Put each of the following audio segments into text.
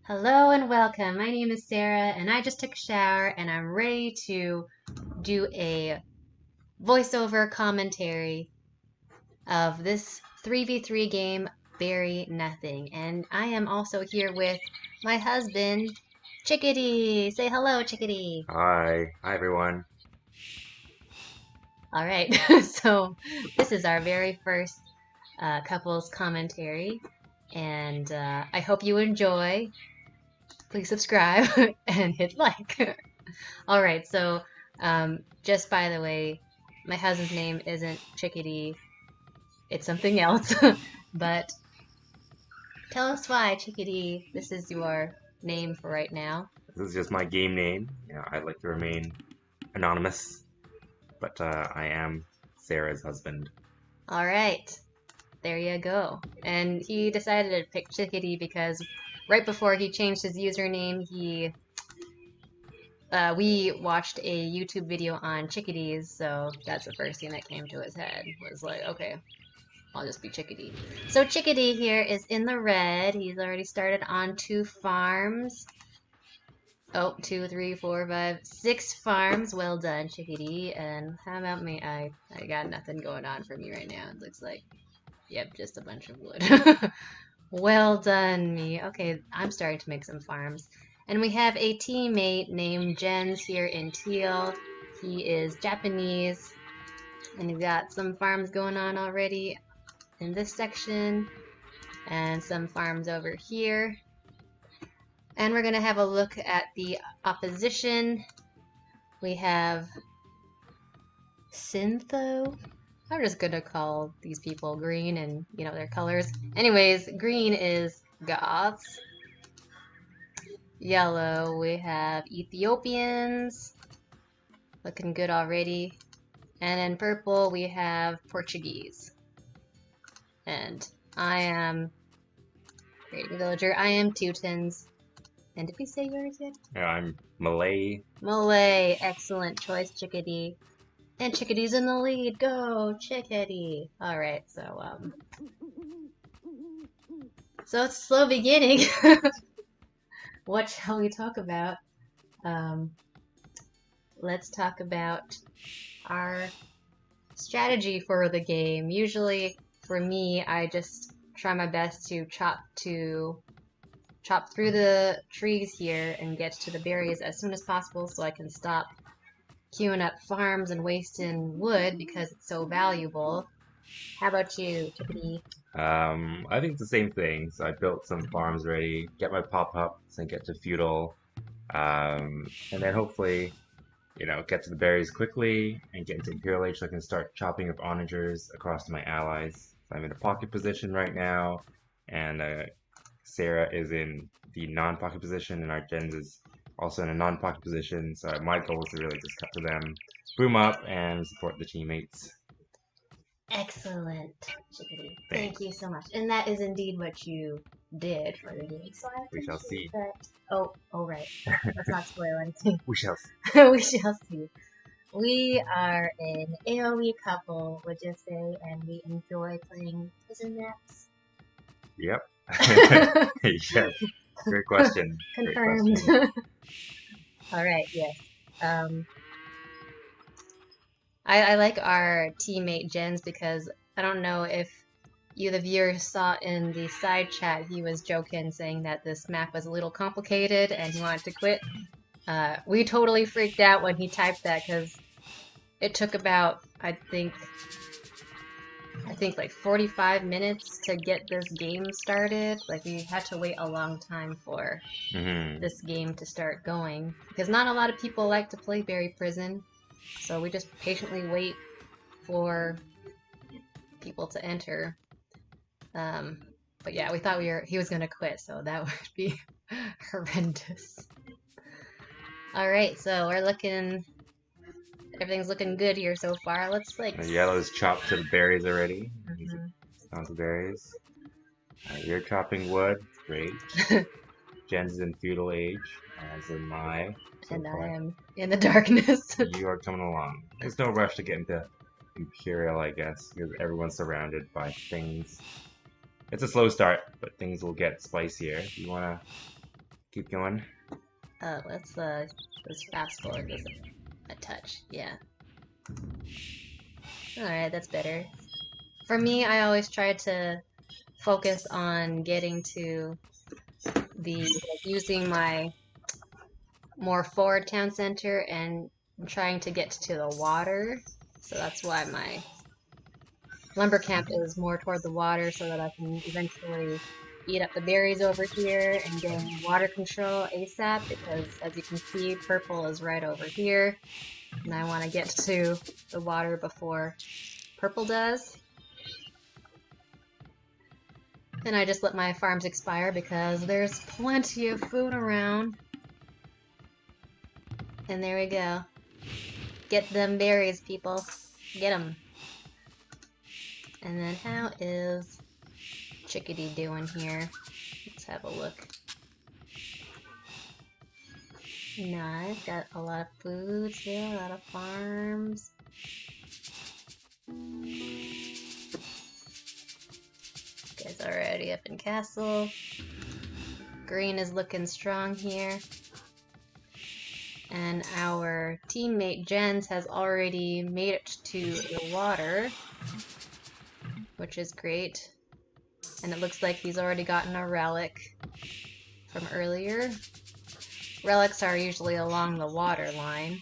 Hello and welcome. My name is Sarah, and I just took a shower and I'm ready to do a voiceover commentary of this 3v3 game, Bury Nothing. And I am also here with my husband, Chickadee. Say hello, Chickadee. Hi everyone. All right, so this is our very first couples commentary, and I hope you enjoy. Please subscribe and hit like. All right, so just by the way, my husband's name isn't Chickadee, it's something else. But tell us why, Chickadee, this is your name for right now. This is just my game name. I'd like to remain anonymous, but I am Sarah's husband. All right, there you go. And he decided to pick Chickadee because right before he changed his username, we watched a YouTube video on chickadees, so that's the first thing that came to his head. Was like, okay, I'll just be Chickadee. So Chickadee here is in the red. He's already started on 2 farms. Oh, 2, 3, 4, 5, 6 farms. Well done, Chickadee. And how about me? I got nothing going on for me right now. It looks like, yep, just a bunch of wood. Well done, me. Okay, I'm starting to make some farms. And we have a teammate named Jens here in teal. He is Japanese, and he's got some farms going on already in this section, and some farms over here. And we're going to have a look at the opposition. We have Syntho. I'm just going to call these people green and, their colors. Anyways, green is Goths. Yellow, we have Ethiopians. Looking good already. And in purple, we have Portuguese. And I am Creating Villager. I am Teutons. And did we say yours yet? I'm Malay. Malay. Excellent choice, Chickadee. And Chickadee's in the lead. Go, Chickadee. Alright, so it's a slow beginning. What shall we talk about? Let's talk about our strategy for the game. Usually, for me, I just try my best to chop through the trees here and get to the berries as soon as possible so I can stop queuing up farms and wasting wood because it's so valuable. How about you, Chickadee? I think it's the same thing. So I built some farms ready, get my pop-ups and get to feudal. And then hopefully, get to the berries quickly and get into Imperial Age so I can start chopping up onagers across to my allies. So I'm in a pocket position right now, and Sarah is in the non-pocket position, and our Jens is also in a non-pocket position. So my goal is to really just cut to them, boom up, and support the teammates. Excellent, Chickadee. Thank Thanks. you so much. And that is indeed what you did for the game. So I We shall appreciate see. that. Oh, right. Let's not spoil anything. We shall see. We shall see. We are an AOE couple, would you say, and we enjoy playing prison maps. Yep. Yes. Great question. Great Confirmed. question. All right, yes. Um, I like our teammate Jens because I don't know if you, the viewer, saw in the side chat he was joking saying that this map was a little complicated and he wanted to quit. We totally freaked out when he typed that because it took about, I think like 45 minutes to get this game started. Like we had to wait a long time for this game to start going because not a lot of people like to play Berry Prison, so we just patiently wait for people to enter. But yeah, we thought he was gonna quit, so that would be horrendous. All right, so everything's looking good here so far. Let's The yellow's chopped to the berries already. Mhm. Down to berries. You're chopping wood. Great. Jen's in feudal age, as am I. So And I far. am in the darkness. You are coming along. There's no rush to get into Imperial, I guess, because everyone's surrounded by things. It's a slow start, but things will get spicier. You wanna keep going. Let's fast forward this a touch. Yeah. Alright, that's better. For me, I always try to focus on getting to using my more forward town center and trying to get to the water. So that's why my lumber camp is more toward the water so that I can eventually eat up the berries over here and gain water control ASAP because as you can see, purple is right over here and I want to get to the water before purple does. And I just let my farms expire because there's plenty of food around. And there we go. Get them berries, people. Get them. And then how is Chickadee doing here? Let's have a look. Nice, got a lot of food still, a lot of farms. Guys already up in castle. Green is looking strong here. And our teammate Jens has already made it to the water, which is great. And it looks like he's already gotten a relic from earlier. Relics are usually along the water line,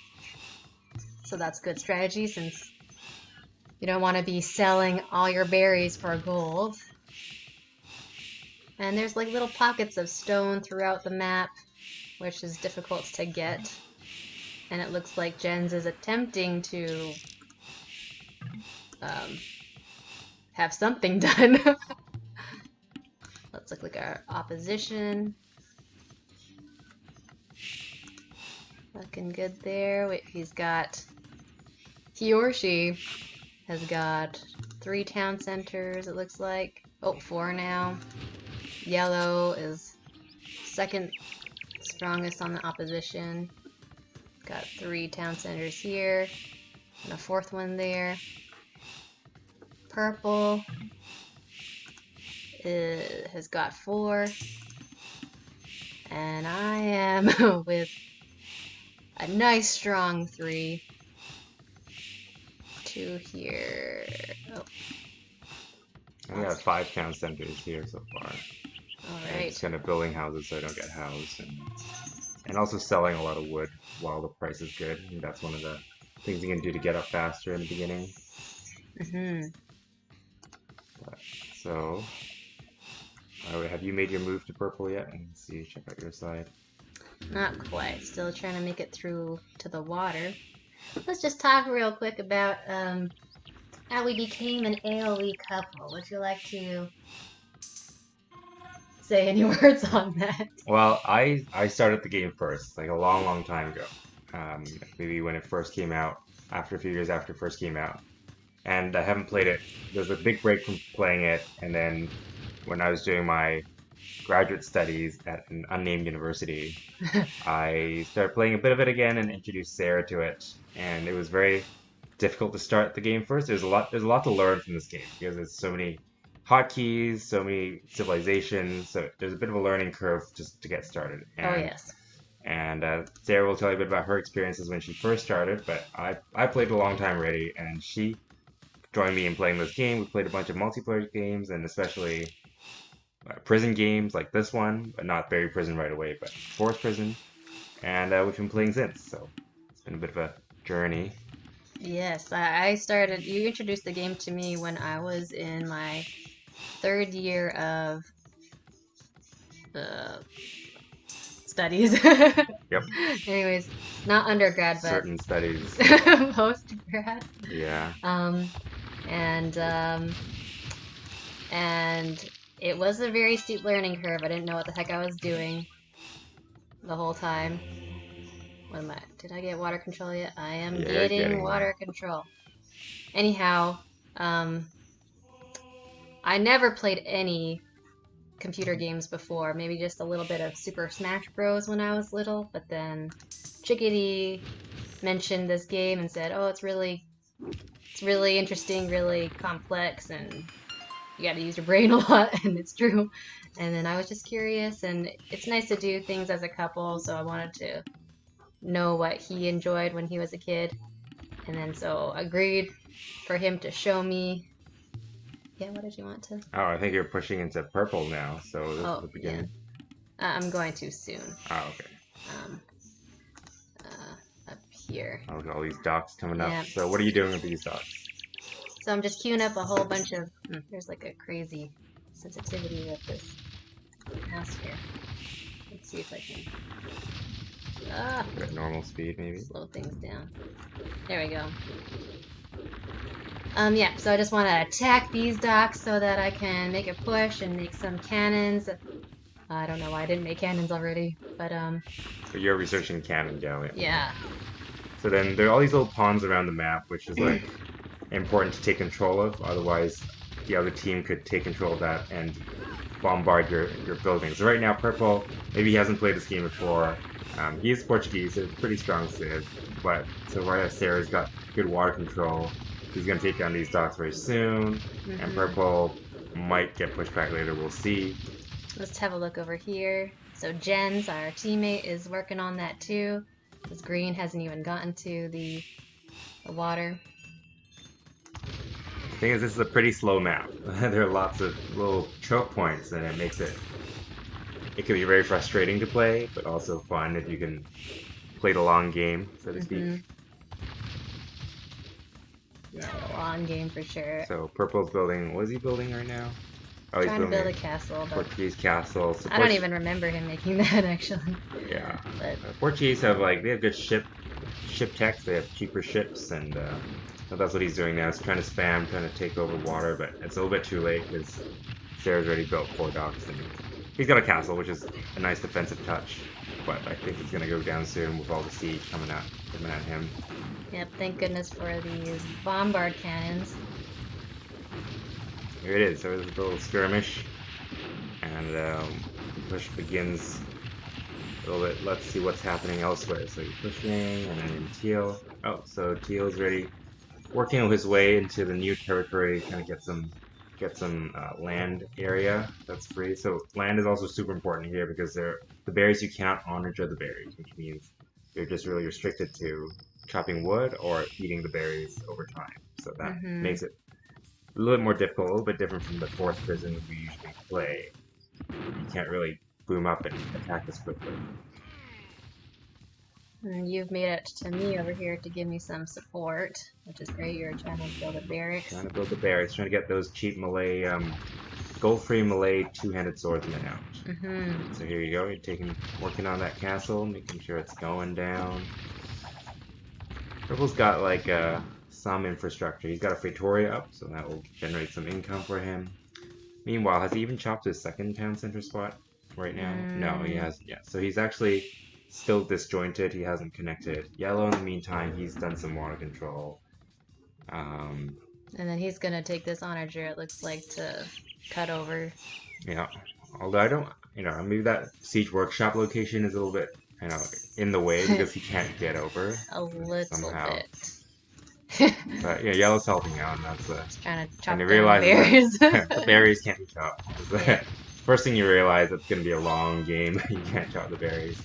so that's good strategy since you don't want to be selling all your berries for gold. And there's like little pockets of stone throughout the map, which is difficult to get. And it looks like Jens is attempting to have something done. Let's look like our opposition. Looking good there. Wait, he or she has got 3 town centers, it looks like. Oh, 4 now. Yellow is second strongest on the opposition. Got 3 town centers here, and a 4th one there. Purple has got 4, and I am with a nice strong 3. 2 here. Oh. I got 5 town centers here so far. Alright. Just kind of building houses so I don't get housed, and also selling a lot of wood while the price is good. And that's one of the things you can do to get up faster in the beginning. So, have you made your move to purple yet? And see, check out your side. Not quite. Still trying to make it through to the water. Let's just talk real quick about how we became an AOE couple. Would you like to say any words on that? Well, I started the game first, like a long time ago. Maybe when it first came out, after a few years after it first came out. And I haven't played it. There's a big break from playing it, and then when I was doing my graduate studies at an unnamed university, I started playing a bit of it again and introduced Sarah to it. And it was very difficult to start the game first. There's a lot to learn from this game because there's so many hotkeys, so many civilizations. So there's a bit of a learning curve just to get started. And, oh yes. And Sarah will tell you a bit about her experiences when she first started. But I played a long time already, and she joined me in playing this game. We played a bunch of multiplayer games, and especially prison games like this one, but not Berry Prison right away, but Forest Prison, and we've been playing since, so it's been a bit of a journey. Yes, you introduced the game to me when I was in my 3rd year of studies. Yep. Anyways, not undergrad, but certain studies. Post-grad. Yeah. And it was a very steep learning curve. I didn't know what the heck I was doing the whole time. What am I? Did I get water control yet? I am getting water control. Anyhow, I never played any computer games before. Maybe just a little bit of Super Smash Bros. When I was little. But then Chickadee mentioned this game and said, "Oh, it's really interesting, really complex, and you got to use your brain a lot," and it's true. And then I was just curious, and it's nice to do things as a couple, so I wanted to know what he enjoyed when he was a kid. And then so agreed for him to show me. Yeah, what did you want to? Oh, I think you're pushing into purple now, so this is Oh, the yeah. beginning. I'm going to soon. Oh, okay. Um, up here. Oh, look at all these docks coming up. Yeah. So what are you doing with these docks? So I'm just queuing up a whole bunch of. There's like a crazy sensitivity with this mouse here. Let's see if I can. At normal speed, maybe? Slow things down. There we go. Yeah, so I just want to attack these docks so that I can make a push and make some cannons. I don't know why I didn't make cannons already, but So you're researching cannon galleon. yeah. So then there are all these little pawns around the map, which is like important to take control of. Otherwise, the other team could take control of that and bombard your buildings. So right now, purple, maybe he hasn't played this game before. He is Portuguese, so it's pretty strong civ. But so right now, Sarah's got good water control. He's gonna take down these docks very soon, and purple might get pushed back later. We'll see. Let's have a look over here. So Jens, our teammate, is working on that too. Because green hasn't even gotten to the water. The thing is, this is a pretty slow map. There are lots of little choke points, and it makes it. It can be very frustrating to play, but also fun if you can play the long game, so to speak. Yeah, a long game for sure. So purple's building. What is he building right now? Oh, he's Trying to building build a castle, but Portuguese castle. So I don't even remember him making that actually. Yeah. But Portuguese have they have good ship tech. They have cheaper ships, and so that's what he's doing now. He's trying to spam, trying to take over water, but it's a little bit too late because Sarah's already built 4 docks, and he's got a castle, which is a nice defensive touch. But I think it's gonna go down soon with all the siege coming at him. yep, thank goodness for these bombard cannons. Here it is. So there's a little skirmish, and push begins a little bit. Let's see what's happening elsewhere. So you're pushing, and then Teal. Oh, so Teal's already working his way into the new territory. Kind of get some land area that's free. So land is also super important here because the berries you cannot honor are the berries, which means you're just really restricted to chopping wood or eating the berries over time. So that makes it a little bit more difficult, a little bit different from the 4th prison we usually play. You can't really boom up and attack as quickly. And you've made it to me over here to give me some support, which is great. You're trying to build a barracks. Trying to build the berries, trying to get those cheap Malay, gold-free Malay 2-handed swordsmen out. So here you go, you're working on that castle, making sure it's going down. Purple's got like some infrastructure. He's got a Pretoria up, so that will generate some income for him. Meanwhile, has he even chopped his 2nd town center spot right now? No, he hasn't yet. So he's actually still disjointed. He hasn't connected. Yellow, in the meantime, he's done some water control. And then he's gonna take this onager, it looks like, to cut over. Yeah, although I don't, maybe that siege workshop location is a little bit, in the way because he can't get over. A little somehow. bit. But yeah, yellow's helping out, and that's Just trying to chop and they down realize berries. that the berries can't be chopped. Yeah. First thing you realize, it's gonna be a long game. You can't chop the berries.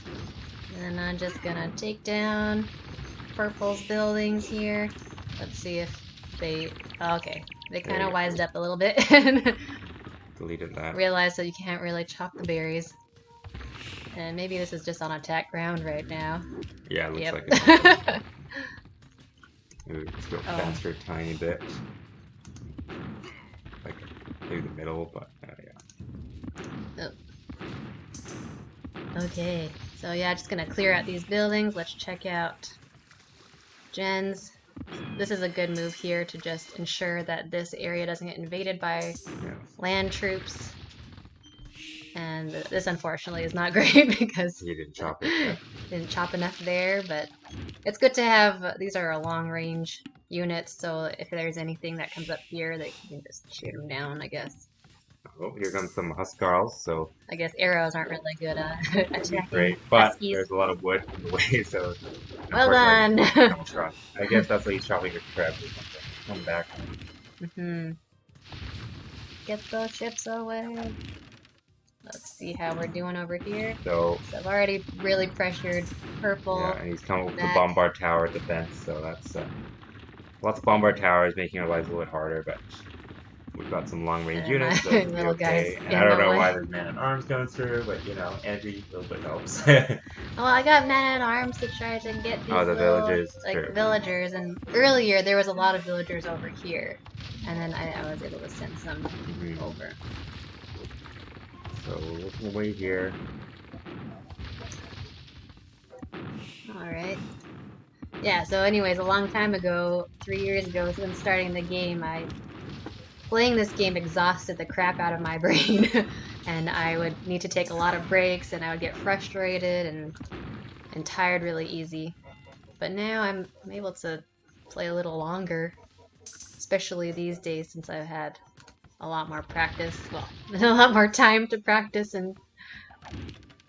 And I'm just gonna take down purple's buildings here. Let's see if they. Oh, okay, they kind of wised up a little bit and Deleted that. realized that you can't really chop the berries. And maybe this is just on attack ground right now. Yeah, it looks Yep. like it. Ooh, let's go faster a tiny bit. Like maybe the middle, but yeah. Okay, so yeah, just gonna clear out these buildings. Let's check out Jens. This is a good move here to just ensure that this area doesn't get invaded by land troops. And this unfortunately is not great because You didn't chop it. didn't chop enough there, but it's good to have, these are long range units, so if there's anything that comes up here, they can just shoot them down, I guess. Oh, here comes some Huskarls, so I guess arrows aren't really good at attacking great, but huskies. there's a lot of wood in the way, so Well done! I guess that's why he's chopping your crab or something. Come back. Get the ships away. see how we're doing over here. So So I've already really pressured yeah, purple and he's coming with the back. bombard tower defense, so that's lots of bombard towers making our lives a little bit harder, but we've got some long range And my units, so we'll be little guy's okay. And I in don't my know why way. there's man at arms going through, but you know, every little bit helps. Well, I got men at arms to try to get Oh, these the little villagers, like true. villagers, and earlier there was a lot of villagers over here, and then I was able to send some Hmm. over. So we're working away here. All right. Yeah. So, anyways, a long time ago, 3 years ago, when starting the game, playing this game exhausted the crap out of my brain, and I would need to take a lot of breaks, and I would get frustrated and tired really easy. But now I'm able to play a little longer, especially these days since I've had a lot more practice. Well, a lot more time to practice, and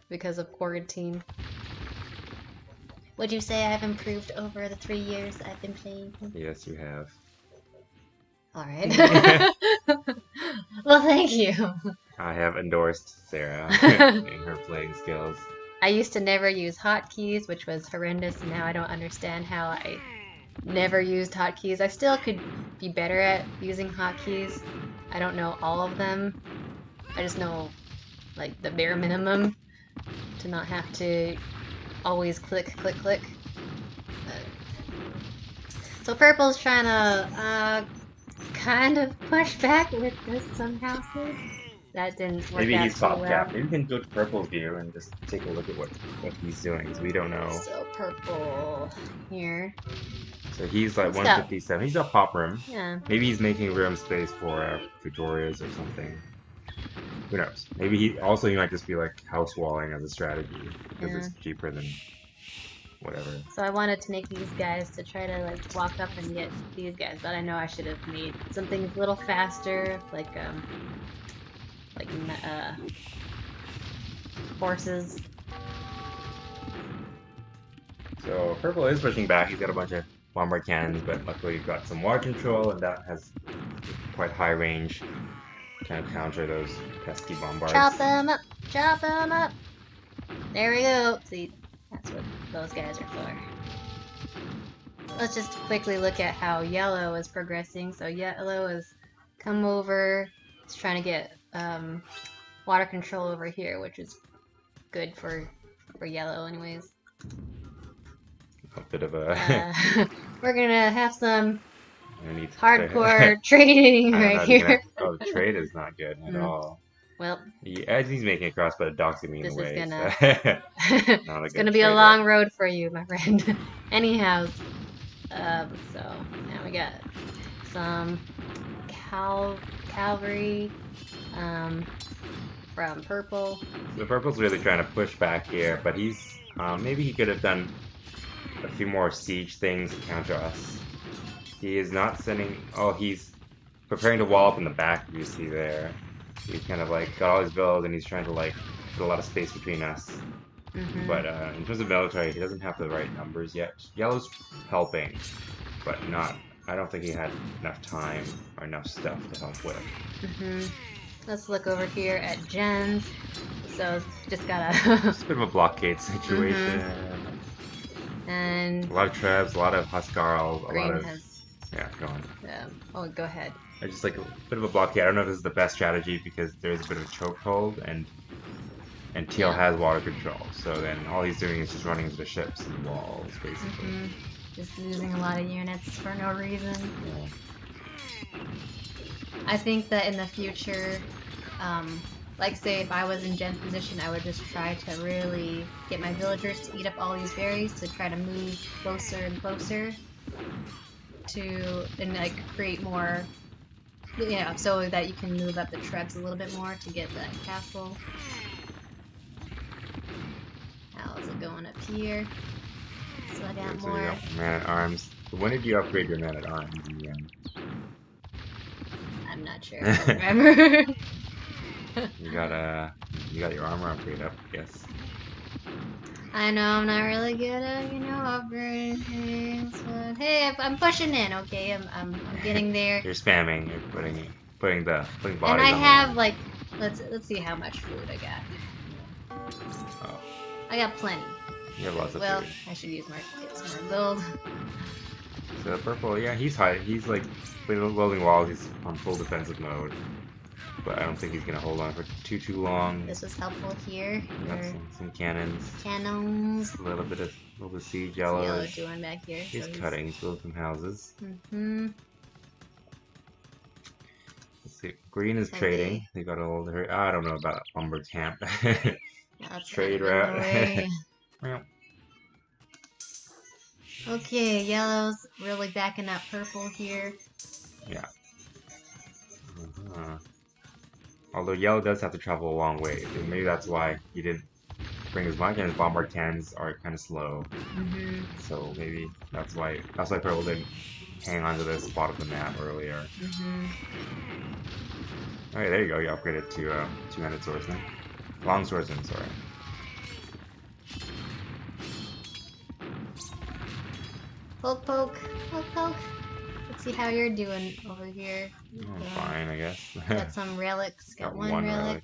because of quarantine. Would you say I've improved over the 3 years I've been playing? Yes, you have. Alright. Well, thank you. I have endorsed Sarah in her playing skills. I used to never use hotkeys, which was horrendous, and now I don't understand how I never used hotkeys. I still could be better at using hotkeys. I don't know all of them. I just know, like, the bare minimum to not have to always click, click, click. So purple's trying to kind of push back with this some houses. That didn't work Maybe out he's too top well. cap. Maybe we can go to Purple's view and just take a look at what he's doing, because we don't know. So purple here. So he's like He's got 157. He's got pop room. yeah. Maybe he's making room space for Victoria's or something. Who knows? Maybe he might just be like house walling as a strategy because Yeah. it's cheaper than whatever. So I wanted to make these guys to try to like walk up and get these guys, but I know I should have made something a little faster, like horses. So Purple is pushing back. He's got a bunch of bombard cannons, but luckily we've got some water control, and that has quite high range to kind of counter those pesky bombards. Chop them up! Chop them up! There we go! See, that's what those guys are for. Let's just quickly look at how yellow is progressing. So yellow has come over. It's trying to get water control over here, which is good for yellow anyways. A bit of a... We're gonna have some I need to hardcore trading I don't right know, he's gonna here. oh, the trade is not good at all. Well, As he's making it across, but doxing me in this the is way. gonna Not a it's good gonna be a trade long there. road for you, my friend. Anyhow, so now we got some cavalry from purple. So Purple's really trying to push back here, but he's maybe he could have done a few more siege things to counter us. He is not sending. Oh, he's preparing to wall up in the back. You see there. He's kind of like got all his builds and he's trying to like put a lot of space between us. But in terms of military, he doesn't have the right numbers yet. Yellow's helping, but not. I don't think he had enough time or enough stuff to help with. Let's look over here at gens. So just gotta. It's a bit of a blockade situation. And A lot of trebs, a lot of huskarls, a lot green of has. yeah. Go on. Oh, go ahead. I just like a bit of a blockade. I don't know if this is the best strategy because there's a bit of a chokehold and Teal has water control. So then all he's doing is just running into the ships and walls, basically. Just losing a lot of units for no reason. Yeah. I think that in the future, like say if I was in Jen's position, I would just try to really get my villagers to eat up all these berries to try to move closer and closer to, and like create more, so that you can move up the trebs a little bit more to get that castle. How's it going up here? So I got So more. you got man at arms. When did you upgrade your man at arms in the end? I'm not sure. I don't remember. You got your armor upgrade up, I guess. I know I'm not really good at upgrading things, but hey, I'm pushing in. Okay, I'm getting there. You're spamming. You're putting bodies And I on the have line. like Let's see how much food I got. Oh, I got plenty. you have lots of Well, food. I should use more get some more gold. So purple, yeah, he's high. He's like building walls. He's on full defensive mode, but I don't think he's gonna hold on for too long. This was helpful here. Got Your some cannons. cannons. A little bit of siege. What's Yellow yellow is doing back here? he's So cutting. He's building some houses. Mm-hmm. Let's see. Green is Have trading. They got a little. I don't know about lumber camp. That's Trade out of the route. way. Well, Okay, yellow's really backing up purple here. yeah. Although yellow does have to travel a long way. Maybe that's why he didn't bring his mic, and his bombard cannons are kind of slow. Mm-hmm. So maybe that's why purple didn't hang on to this spot of the map earlier. Mm-hmm. Alright, there you go. You upgraded to two-handed swordsman. Long swordsman, sorry. Poke, poke, poke, poke. Let's see how you're doing over here. Fine, I guess. Got some relics. Got one relic.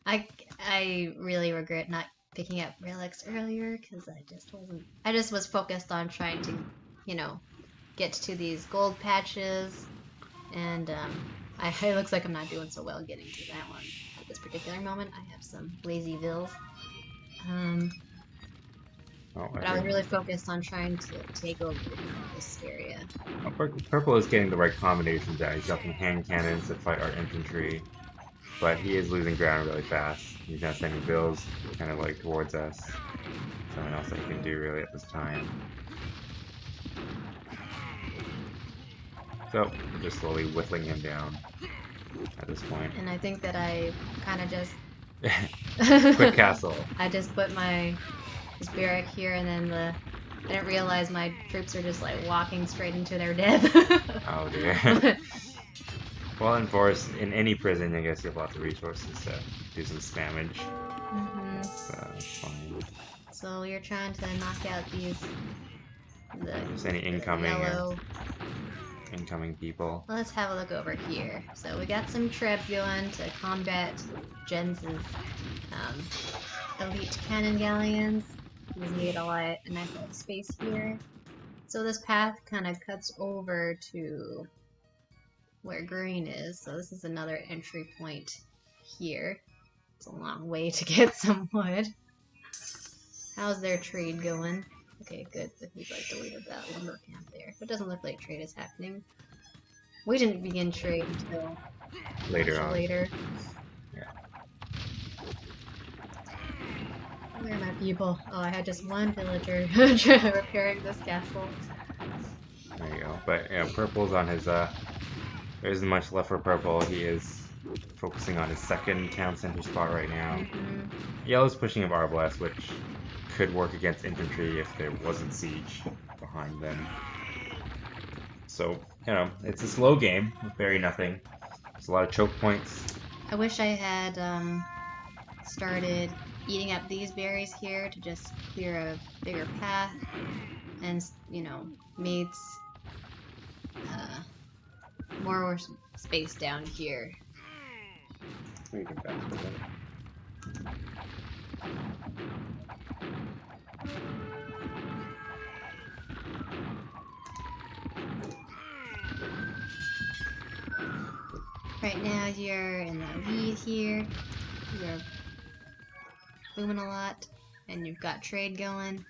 I really regret not picking up relics earlier because I just was focused on trying to, you know, get to these gold patches, and it looks like I'm not doing so well getting to that one at this particular moment. I have some lazy bills. But I was really focused on trying to take over this area. Purple is getting the right combinations out. He's got some hand cannons that fight our infantry, but he is losing ground really fast. He's not sending bills kind of like towards us. Something else that he can do really at this time. So we're just slowly whittling him down at this point. And I think that I kind of just Quick castle. I just put this barrack here, and then I didn't realize my troops are just like walking straight into their death. Oh dear. Well, in any prison, I guess you have lots of resources to do some spammage. Mm-hmm. So that's fine. So you're trying to knock out Just any incoming yellow. Incoming people. Let's have a look over here. So we got some treb going to combat Jen's elite cannon galleons. We need a nice little space here. So this path kind of cuts over to where green is. So this is another entry point here. It's a long way to get some wood. How's their trade going? Okay, good. We've like deleted that lumber camp there. It doesn't look like trade is happening. We didn't begin trade until Later on. later. Yeah. Where are my people? Oh, I had just one villager repairing this castle. There you go. But yeah, purple's on his there isn't much left for purple. He is focusing on his second town center spot right now. Mm-hmm. Yellow's pushing up Arbalest, which could work against infantry if there wasn't siege behind them. So, you know, it's a slow game with very nothing. There's a lot of choke points. I wish I had started eating up these berries here to just clear a bigger path, and you know, made more space down here. We can back to that. Right now you're in the lead here. You're booming a lot, and you've got trade going.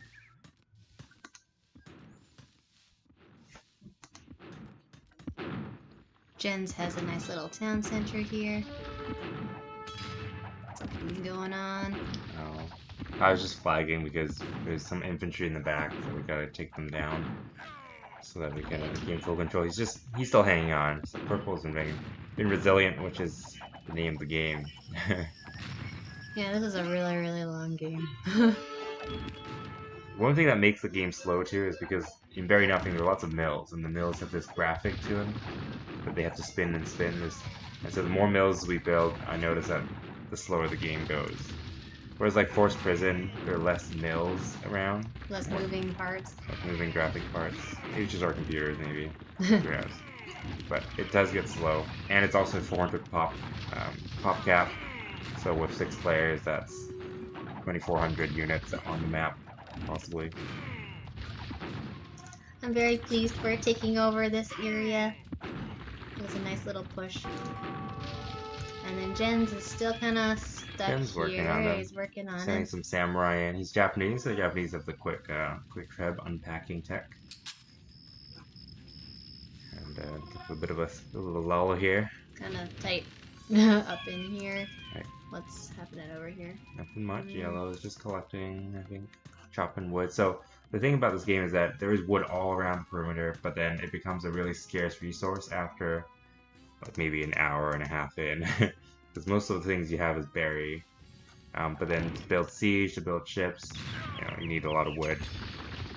Jen's has a nice little town center here. Something going on. Oh. I was just flagging because there's some infantry in the back, so we gotta take them down so that we can gain full control. He's still hanging on. So purple's been resilient, which is the name of the game. Yeah, this is a really, really long game. One thing that makes the game slow too is because in Very Nothing there are lots of mills, and the mills have this graphic to them that they have to spin and spin. And so the more mills we build, I notice that the slower the game goes. Whereas like Forced Prison, there are less mills around. Less moving parts. Less moving graphic parts. Maybe it's just our computers, maybe. Who knows? But it does get slow. And it's also 400 pop cap. So with 6 players, that's 2,400 units on the map, possibly. I'm very pleased we're taking over this area. It was a nice little push. And then Jens is still kind of stuck Jen's working on here. them. He's working on Sending it. some samurai in. He's Japanese, so the Japanese have the quick treb unpacking tech. And a bit of a lull here. Kind of tight up in here. Right. What's happening over here? Nothing much. Yellow is just collecting, I think, chopping wood. So the thing about this game is that there is wood all around the perimeter, but then it becomes a really scarce resource after like maybe an hour and a half in. Because most of the things you have is berry. But then to build siege, to build ships, you need a lot of wood.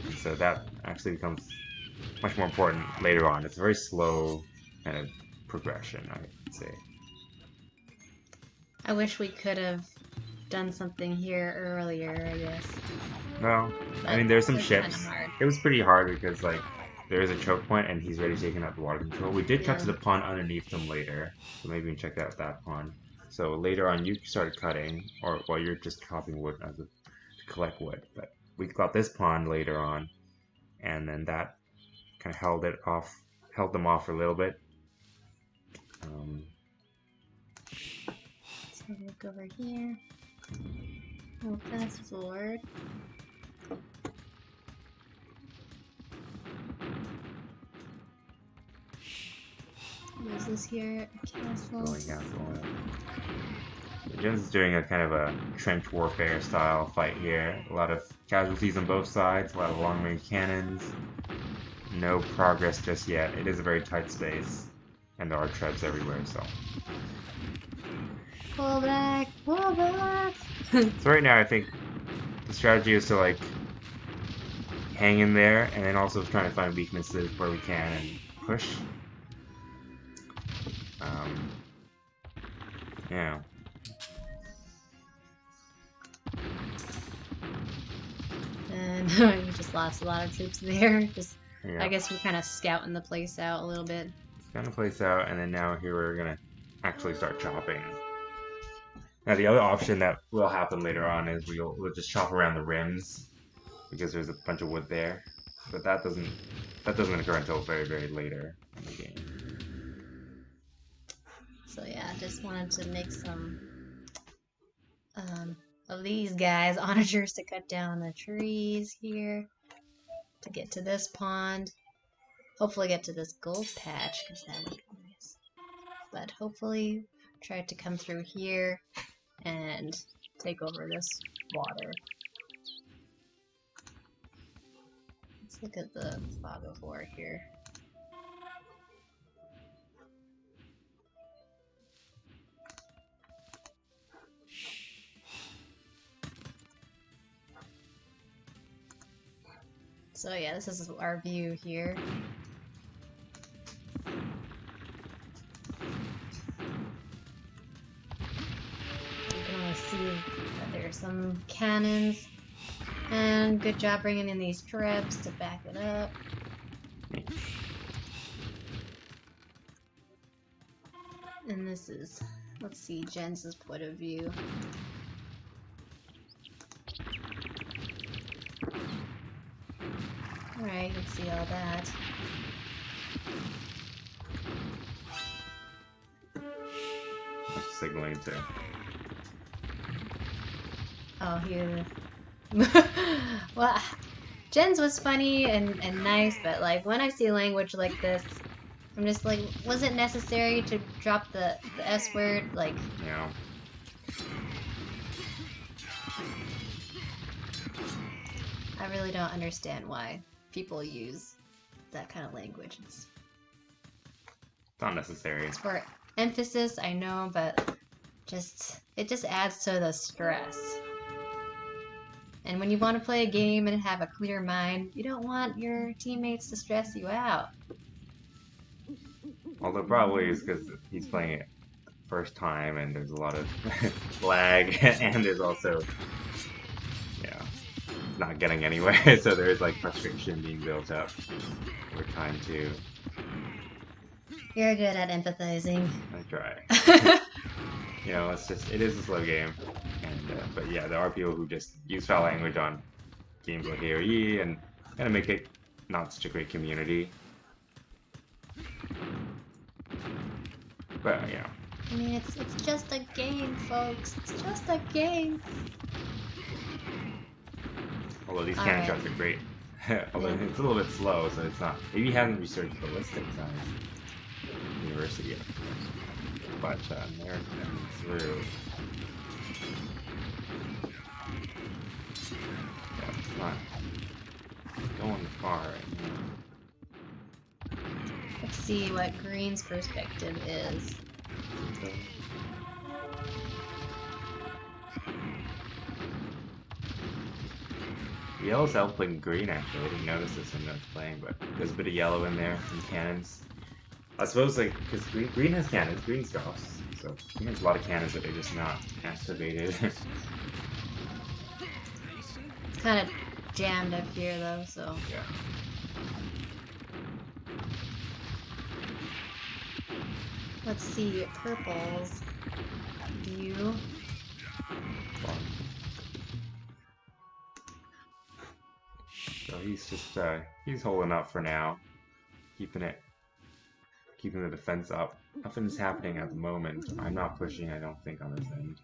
And so that actually becomes much more important later on. It's a very slow kind of progression, I would say. I wish we could have done something here earlier, I guess. Well, But I mean, there's some it's ships. kinda hard. It was pretty hard because, like, there is a choke point and he's already taken out the water control. We did cut to Yeah. the pond underneath them later, so maybe we can check out that pond. So later on, you started cutting, or well, you're just chopping wood to collect wood. But we got this pond later on, and then that kind of held them off for a little bit. So look over here. We'll fast forward. What is this here? A castle. Going castle. Jens is doing a kind of a trench warfare style fight here. A lot of casualties on both sides, a lot of long range cannons. No progress just yet. It is a very tight space, and there are trebs everywhere, so. Pull back! Pull back! So right now I think the strategy is to like hang in there and then also trying to find weaknesses where we can and push. Yeah. And we just lost a lot of troops there. Just, Yeah. I guess we're kind of scouting the place out a little bit. It's gonna place out, and then now here we're gonna actually start chopping. Now the other option that will happen later on is we'll just chop around the rims because there's a bunch of wood there, but that doesn't occur until very later in the game. So yeah, just wanted to make some of these guys onagers to cut down the trees here to get to this pond. Hopefully get to this gold patch because that would be nice. But hopefully try to come through here and take over this water. Let's look at the fog of war here. So yeah, this is our view here. You can only see that there's some cannons. And good job bringing in these trebs to back it up. And this is, let's see, Jens's point of view. Alright, you can see all that. Signaling to. Oh, here. Well, Jen's was funny and nice, but like when I see language like this, I'm just like, was it necessary to drop the S word? Like, Yeah. I really don't understand why people use that kind of language. It's Not necessary. for emphasis, I know, but it just adds to the stress. And when you want to play a game and have a clear mind, you don't want your teammates to stress you out. Although probably is because he's playing it first time and there's a lot of lag and there's also not getting anywhere, so there is like frustration being built up over time too. You're good at empathizing. I try. You know, it is a slow game, and but yeah, there are people who just use foul language on games like AOE and kind of make it not such a great community. But you know, I mean, it's just a game, folks. It's just a game. although these All cannon right. shots are great. Although Yeah. it's a little bit slow, so it's not. Maybe he hasn't researched ballistics on his university yet. But they're coming through. Yeah, it's not going far right now. Let's see what green's perspective is. Yellow's outplaying green actually. I didn't notice this when I was playing, but there's a bit of yellow in there, some cannons. I suppose like because green has cannons, green's ghosts, so green has a lot of cannons that they're just not activated. It's kind of jammed up here though, so. Yeah. Let's see purple's view. So he's just he's holding up for now, keeping the defense up. Nothing's happening at the moment. I'm not pushing, I don't think, on this end.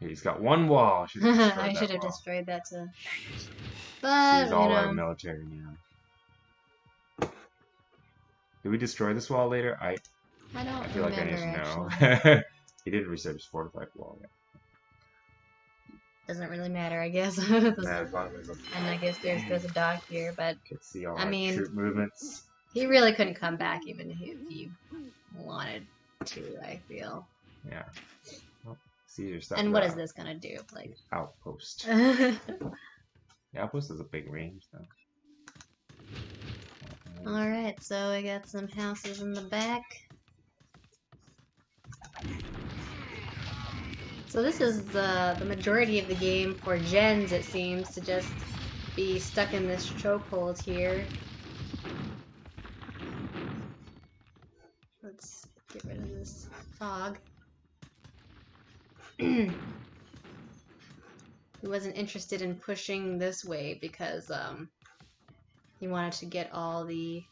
He's got one wall. I should have destroyed that too. But, He's all our military now. Did we destroy this wall later? I don't feel like I need remember, to know. He didn't research his fortified wall yet. Doesn't really matter, I guess. As long as And I guess there's a dog here, but can see all I our mean, troop movements. he really couldn't come back even if he wanted to, I feel. Yeah. Well, Caesar stuff. And what is this gonna do? Like outpost. The outpost is a big range though. Alright, so we got some houses in the back. So this is the majority of the game for gens, it seems, to just be stuck in this chokehold here. Let's get rid of this fog. He wasn't interested in pushing this way because he wanted to get all the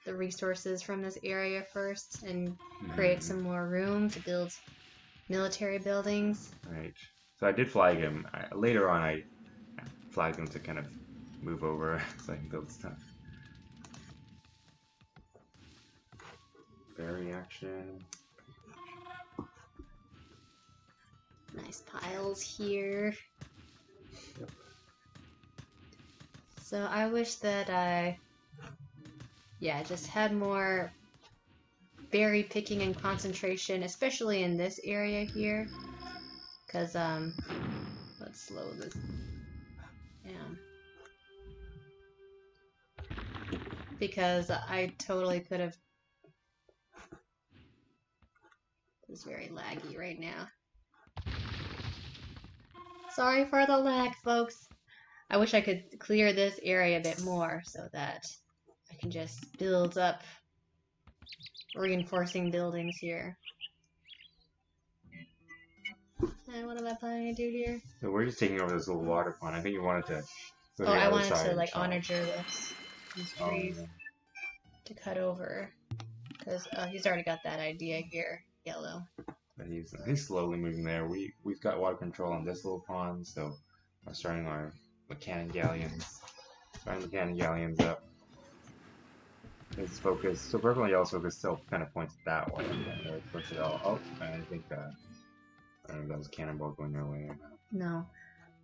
resources from this area first and create some more room to build military buildings. Right. So I did flag him. Later on, I flagged him to kind of move over so I can build stuff. Berry action. Nice piles here. Yep. So I wish that I, just had more berry picking and concentration, especially in this area here. Cause let's slow this down. Because I totally could have. It's very laggy right now. Sorry for the lag, folks. I wish I could clear this area a bit more so that I can just build up reinforcing buildings here. And what am I planning to do here? So we're just taking over this little water pond. I think you wanted to. Oh, I wanted to like onager these trees to cut over because he's already got that idea here, yellow. But he's slowly moving there. We've got water control on this little pond, so we're starting our cannon galleons. Starting the cannon galleons up. His focus, so purple and yellow's focus still kind of points that way. I can't really push it all. Oh, and I think that. I don't know if that was a cannonball going their way or not. No,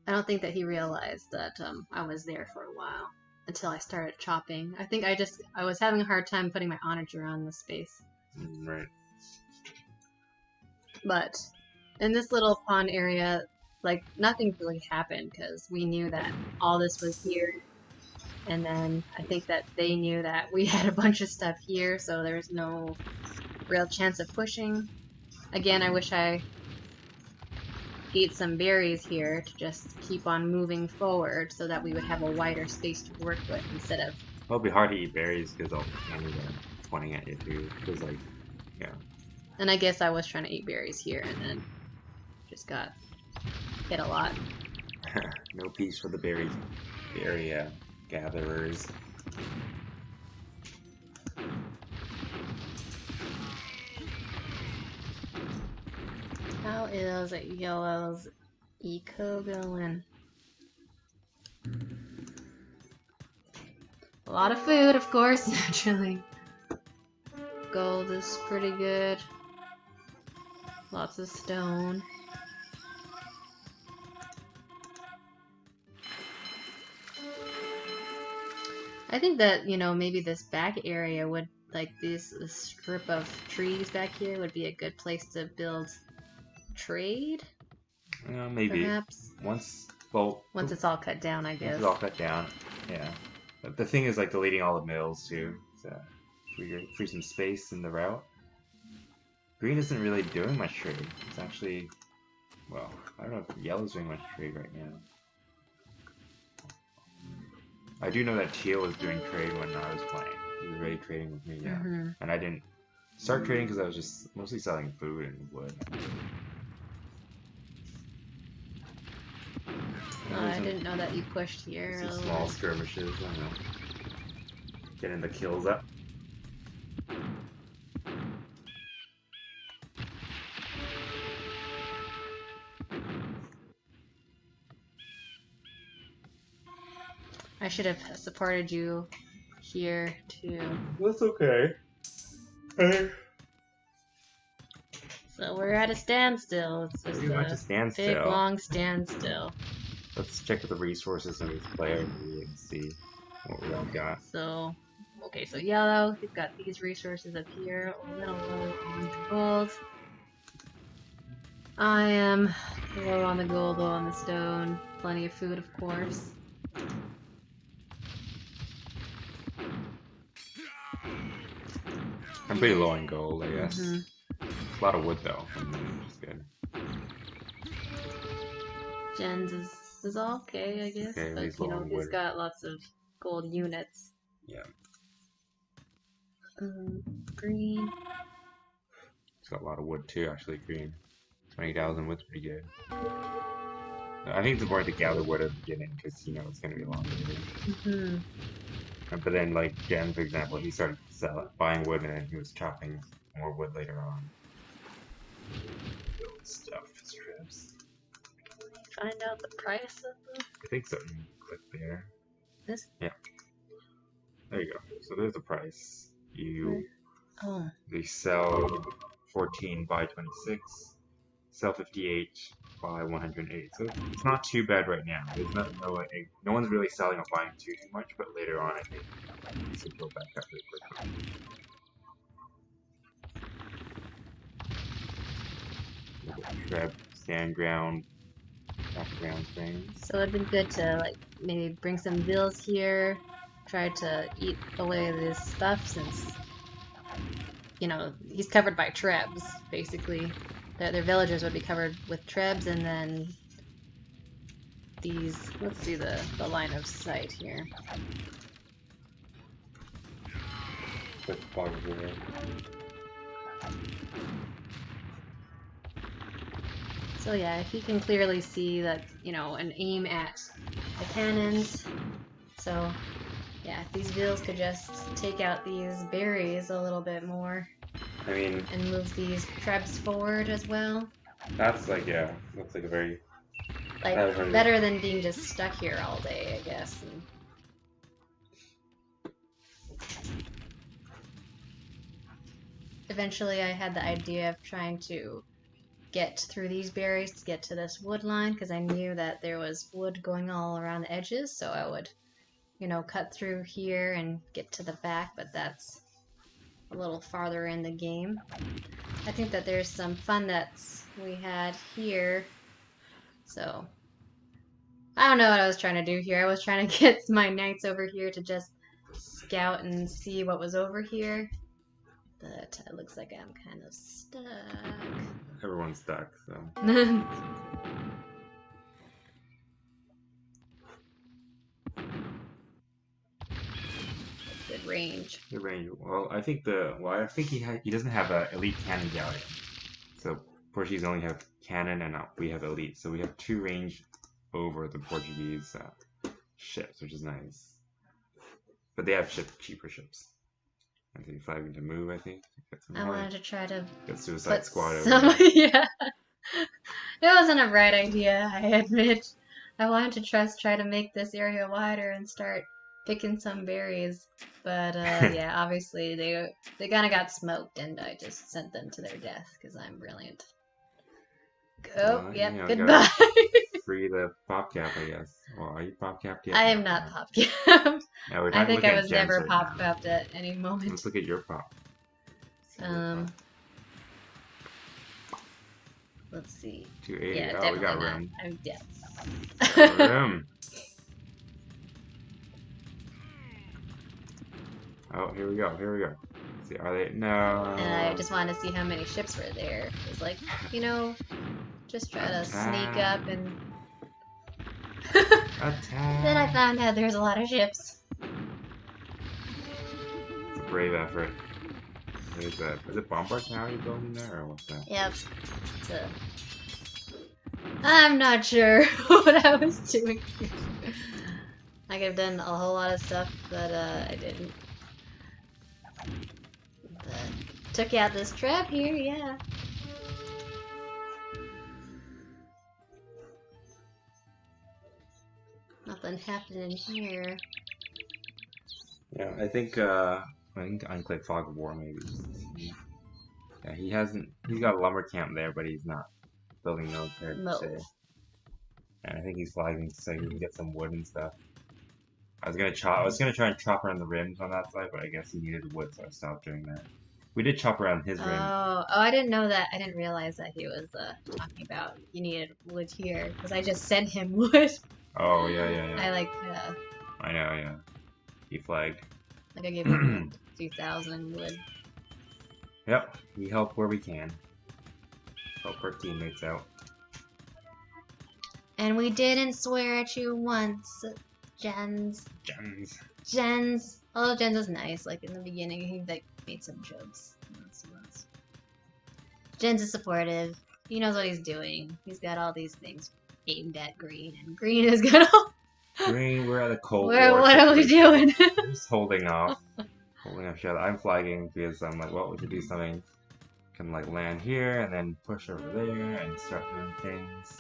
I don't think that he realized that I was there for a while until I started chopping. I think I was having a hard time putting my onager on the space. Right. But in this little pond area, like nothing really happened because we knew that all this was here. And then I think that they knew that we had a bunch of stuff here, so there's no real chance of pushing. Again, I wish I ate some berries here to just keep on moving forward so that we would have a wider space to work with instead of... It'll be hard to eat berries because all the cannons are pointing at you too. Because like, yeah. And I guess I was trying to eat berries here and then just got hit a lot. No peace for the berry gatherers. How is Yellow's eco going? A lot of food, of course, naturally. Gold is pretty good. Lots of stone. I think that, you know, maybe this back area would, like this strip of trees back here would be a good place to build trade, Maybe perhaps. once It's all cut down, I once guess. it's all cut down, yeah. But the thing is like deleting all the mills too, so free some space in the route. Green isn't really doing much trade. It's actually, well, I don't know if yellow's doing much trade right now. I do know that Teal was doing trade when I was playing. He was already trading with me, yeah. And I didn't start trading because I was just mostly selling food and wood. I didn't know that you pushed here. Some small skirmishes, I don't know. Getting the kills up. I should have supported you here too. That's okay. Hey. So we're at a standstill. It's just Pretty much a standstill. big long standstill. Let's check the resources on each player and see what we all got. So, okay, so yellow, you've got these resources up here, a little low on the gold. I am low on the gold, low on the stone. Plenty of food, of course. I'm pretty low on gold, I guess. A lot of wood though, which is good. Jens is all okay, I guess. Okay, but you know, he's got lots of gold units. Yeah. Green. He's got a lot of wood too, actually. Green. 20,000 wood's pretty good. I think it's important to gather wood at the beginning because you know it's gonna be longer. But then, like Jen, for example, he started buying wood and then he was chopping more wood later on. Build stuff, strips. Find out the price of them? I think so. Click there. This? Yeah. There you go. So there's the price. They sell 14 by 26, sell 58 by 108. So it's not too bad right now. There's no one's really selling or buying too much, but later on I think these will go back up really quickly. Treb, stand ground, background things. So it'd been good to like maybe bring some bills here, try to eat away this stuff since you know he's covered by trebs basically. Their villagers would be covered with trebs, and then these. Let's see the line of sight here. So yeah, if you can clearly see that, you know, an aim at the cannons. So yeah, if these bills could just take out these berries a little bit more. I mean, and move these trebs forward as well. That's like, yeah, looks like a very... Like, better than being just stuck here all day, I guess. Eventually I had the idea of trying to get through these berries to get to this wood line, because I knew that there was wood going all around the edges, so I would, you know, cut through here and get to the back, but that's a little farther in the game. I think that there's some fun that we had here. So, I don't know what I was trying to do here. I was trying to get my knights over here to just scout and see what was over here. But it looks like I'm kind of stuck. Everyone's stuck, so... Good range. The range. Well, I think he doesn't have a elite cannon galleon. So Portuguese only have cannon, and we have elite. So we have 2 range over the Portuguese ships, which is nice. But they have cheaper ships. I think flagging to move. I think. I wanted to try to get Suicide put Squad over some. there. Yeah, it wasn't a bright idea. I admit. I wanted to try to make this area wider and start picking some berries, but yeah, obviously they kind of got smoked, and I just sent them to their death because I'm brilliant. Oh, yep, you know, goodbye. Free the pop cap, I guess. Well, are you pop capped yet? I am not pop capped. Yeah, we're I think I looking was at never gems pop right now. capped at any moment. Let's look at your pop. Let's see. 280. Yeah, oh, we definitely got not. room. I'm dead. Got room. Oh, here we go. Here we go. Let's see, are they? No. And I just wanted to see how many ships were there. It was like, you know, just try to sneak up and. Then I found out there's a lot of ships. It's a brave effort. What is that? Is it Bombard Tower you're building there, or what's that? Yep. I'm not sure what I was doing. I could have done a whole lot of stuff, but I didn't. But took out this trap here, yeah. Nothing happening here. Yeah, I think Unclave Fog of War maybe. Yeah, he's got a lumber camp there, but he's not building military per se. And I think he's flagging so he can get some wood and stuff. I was gonna try and chop around the rims on that side, but I guess he needed wood, so I stopped doing that. We did chop around his rim. Oh, I didn't know that. I didn't realize that he was talking about you needed wood here, because I just sent him wood. Oh yeah. I know, yeah. He flagged. Like I gave him 2,000 wood. Yep, we help where we can. Help our teammates out. And we didn't swear at you once, Jens. Although Jens was nice, like in the beginning, he like made some jokes. Jens is supportive. He knows what he's doing. He's got all these things aimed at Green, and Green is gonna. Green, we're at a Cold War. What are we doing? We're just holding off. Shit. I'm flagging because I'm like, well, we could do something. Can like land here and then push over there and start doing things.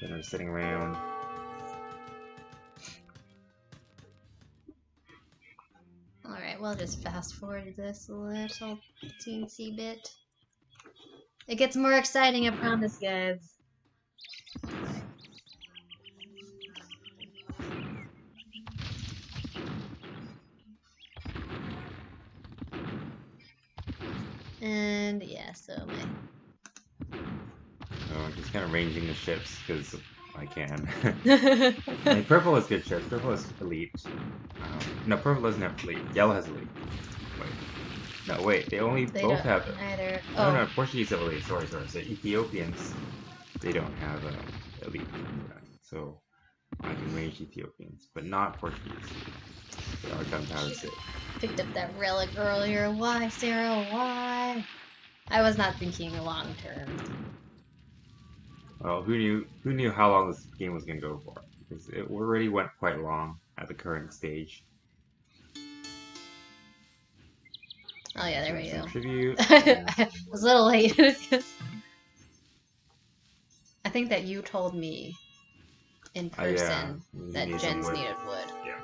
Then we're sitting around. Alright, we'll just fast forward this little teensy bit. It gets more exciting, I promise, guys. And yeah, so I'm just kind of ranging the ships because I can. I mean, purple is good ships. Purple is elite. No, purple doesn't have elite. Yellow has elite. Wait. No, wait. They both have it. Either. No, Portuguese have elite. Sorry. So Ethiopians, they don't have elite. So I can range Ethiopians, but not Portuguese. They are gunpowder shit. Picked up that relic earlier. Why, Sarah? Why? I was not thinking long term. Well, who knew how long this game was gonna go for? Because it already went quite long at the current stage. Oh yeah, there we go. Tribute. I was a little late. I think that you told me in person that Jens needed wood. Yeah.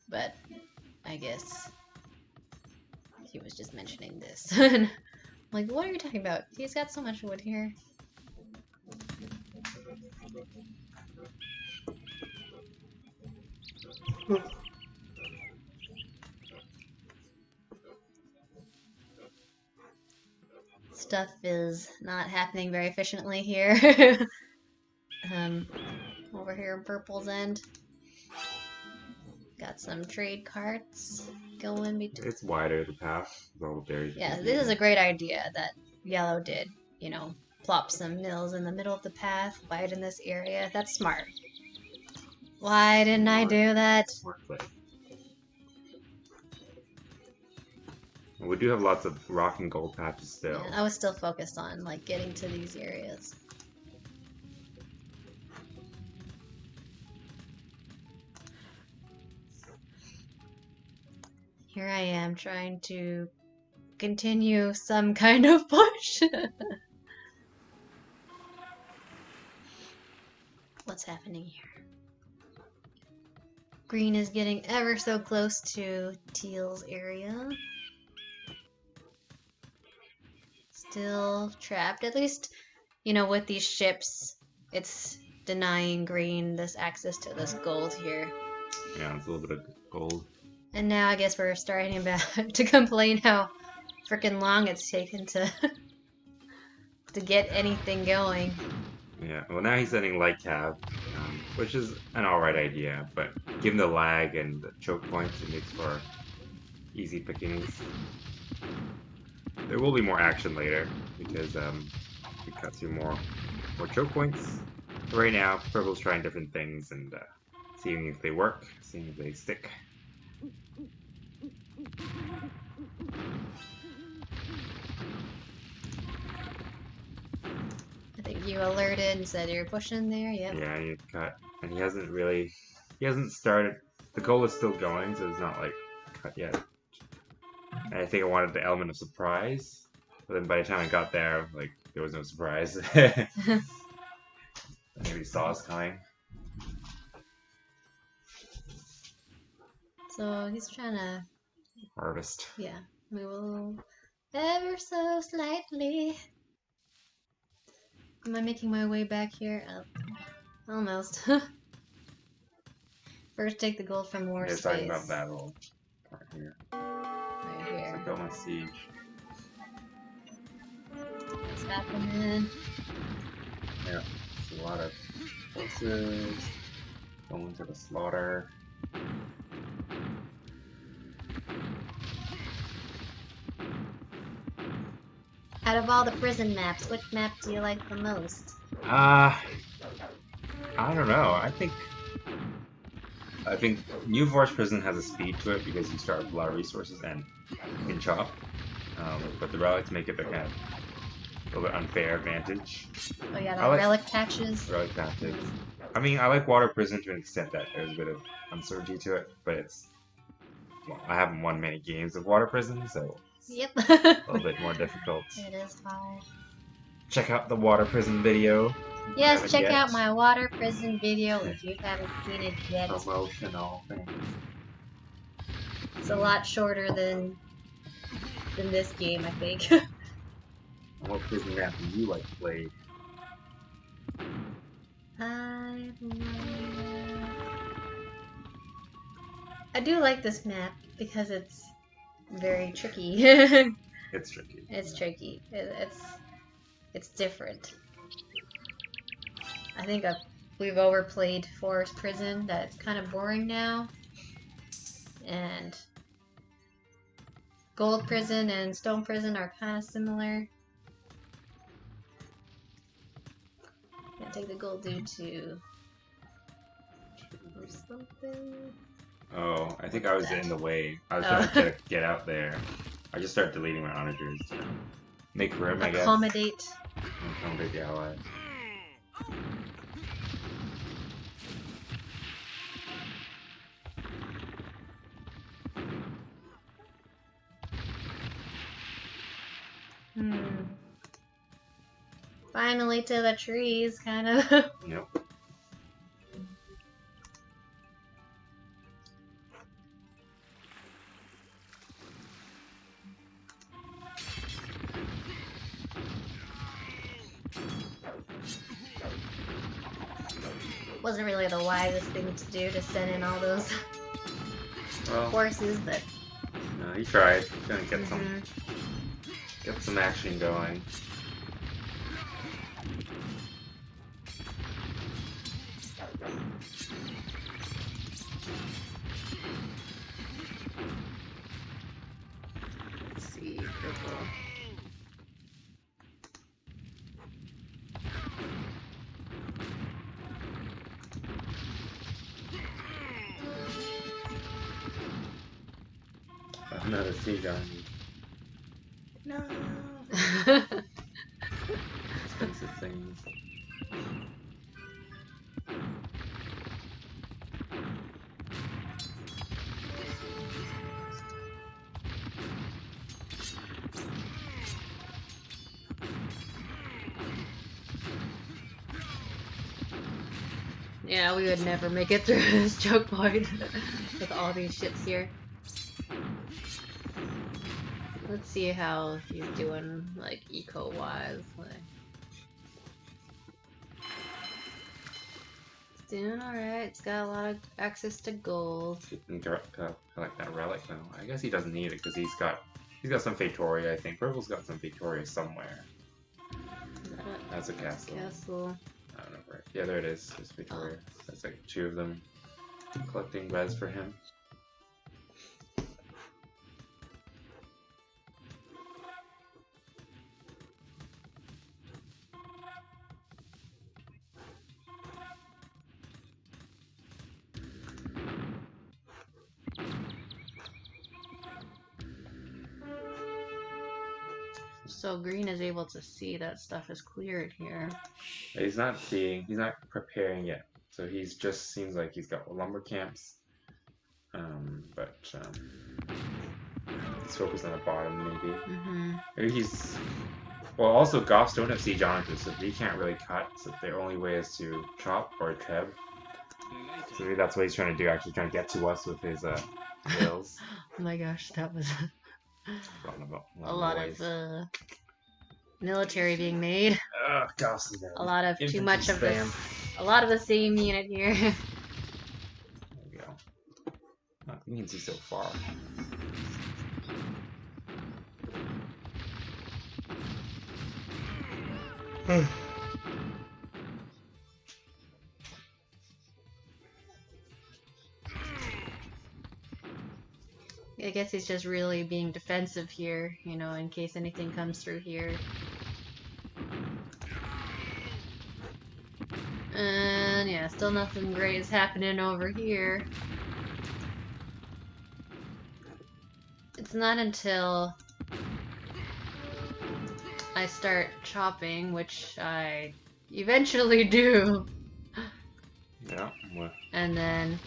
But I guess he was just mentioning this. I'm like, what are you talking about? He's got so much wood here. Stuff is not happening very efficiently here. Over here in Purple's end. Got some trade carts going between. It's wider, the path. With all the berries. Yeah, this is a great idea that Yellow did. You know, plop some mills in the middle of the path, widen this area. That's smart. Why didn't I do that? Smart play. We do have lots of rock and gold patches still. Yeah, I was still focused on like getting to these areas. Here I am trying to continue some kind of push. What's happening here? Green is getting ever so close to Teal's area. Still trapped. At least, you know, with these ships, it's denying Green this access to this gold here. Yeah, it's a little bit of gold. And now I guess we're starting to complain how freaking long it's taken to to get anything going. Yeah, well now he's sending light cav, which is an alright idea, but given the lag and the choke points, it makes for easy pickings. There will be more action later, because we cut through more choke points. But right now, Purple's trying different things and seeing if they work, seeing if they stick. I think you alerted and said you're pushing there, yep. Yeah, you cut. And he hasn't started. The goal is still going, so it's not like cut yet. And I think I wanted the element of surprise, but then by the time I got there, like, there was no surprise. Maybe saw us coming. So he's trying to Harvest. Yeah, we will ever so slightly. Am I making my way back here? Almost. First, take the gold from more They're space. talking about that little part here. Right here. So build my siege. What's happening? Yeah, it's a lot of forces going to the slaughter. Out of all the prison maps, which map do you like the most? I don't know. I think New Forest Prison has a speed to it because you start with a lot of resources and you can chop. But the relics make it a kind of a little bit unfair advantage. Oh yeah, the I like relic patches. relic patches. I mean, I like Water Prison to an extent that there's a bit of uncertainty to it, but it's well, I haven't won many games of Water Prison, so it's Yep. a little bit more difficult. It is hard. Check out the Water Prison video. Yes, check out my water prison video if you haven't seen it yet. Promotional thing. It's a lot shorter than this game, I think. What prison map do you like to play? I do like this map because it's very tricky. It's tricky. It's tricky. It's different. I think we've overplayed Forest Prison. That's kind of boring now. And Gold Prison and Stone Prison are kind of similar. Can't take the gold due to or something. Oh, I think I was in the way. I was trying to get out there. I just started deleting my onagers to make room, I guess. Accommodate the allies. Finally to the trees, kind of. Yep. Wasn't really the wisest thing to do to send in all those forces, but no, he tried. He's gonna get some action going. let's see, purple. Another siege on me. No. Expensive things. Yeah, we would never make it through this choke point with all these shits here. Let's see how he's doing, like, eco-wise. Like, it's doing alright. It's got a lot of access to gold. You can collect that relic though. I guess he doesn't need it because he's got some Victoria. I think Purple's got some Victoria somewhere. That's a castle. Castle. I don't know where. Yeah, there it is. There's Victoria. That's like 2 of them collecting res for him. So Green is able to see that stuff is cleared here. He's not preparing yet. So he's just seems like he's got lumber camps. But he's focused on the bottom maybe. Maybe he's also Goths don't have siege onagers, so he can't really cut, so their only way is to chop or treb. So maybe that's what he's trying to do, actually trying to get to us with his kills. Oh my gosh, that was a lot of military being made. Goths, a lot of too much of this. A lot of the same unit here. There we go. Oh, you can see so far. I guess he's just really being defensive here, you know, in case anything comes through here. And yeah, still nothing great is happening over here. It's not until I start chopping, which I eventually do. Yeah. Well. And then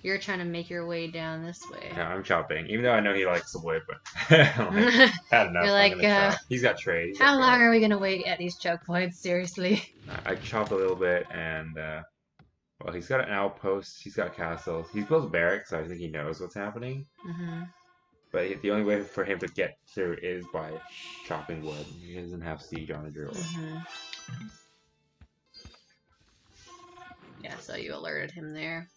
you're trying to make your way down this way. Yeah, I'm chopping. Even though I know he likes the wood, but like, had enough. You're like, he's got trade. How long are we gonna wait at these choke points? Seriously. I chopped a little bit, and well, he's got an outpost. He's got castles. He's built barracks, so I think he knows what's happening. But the only way for him to get through is by chopping wood. He doesn't have siege on the drill. Yeah, so you alerted him there.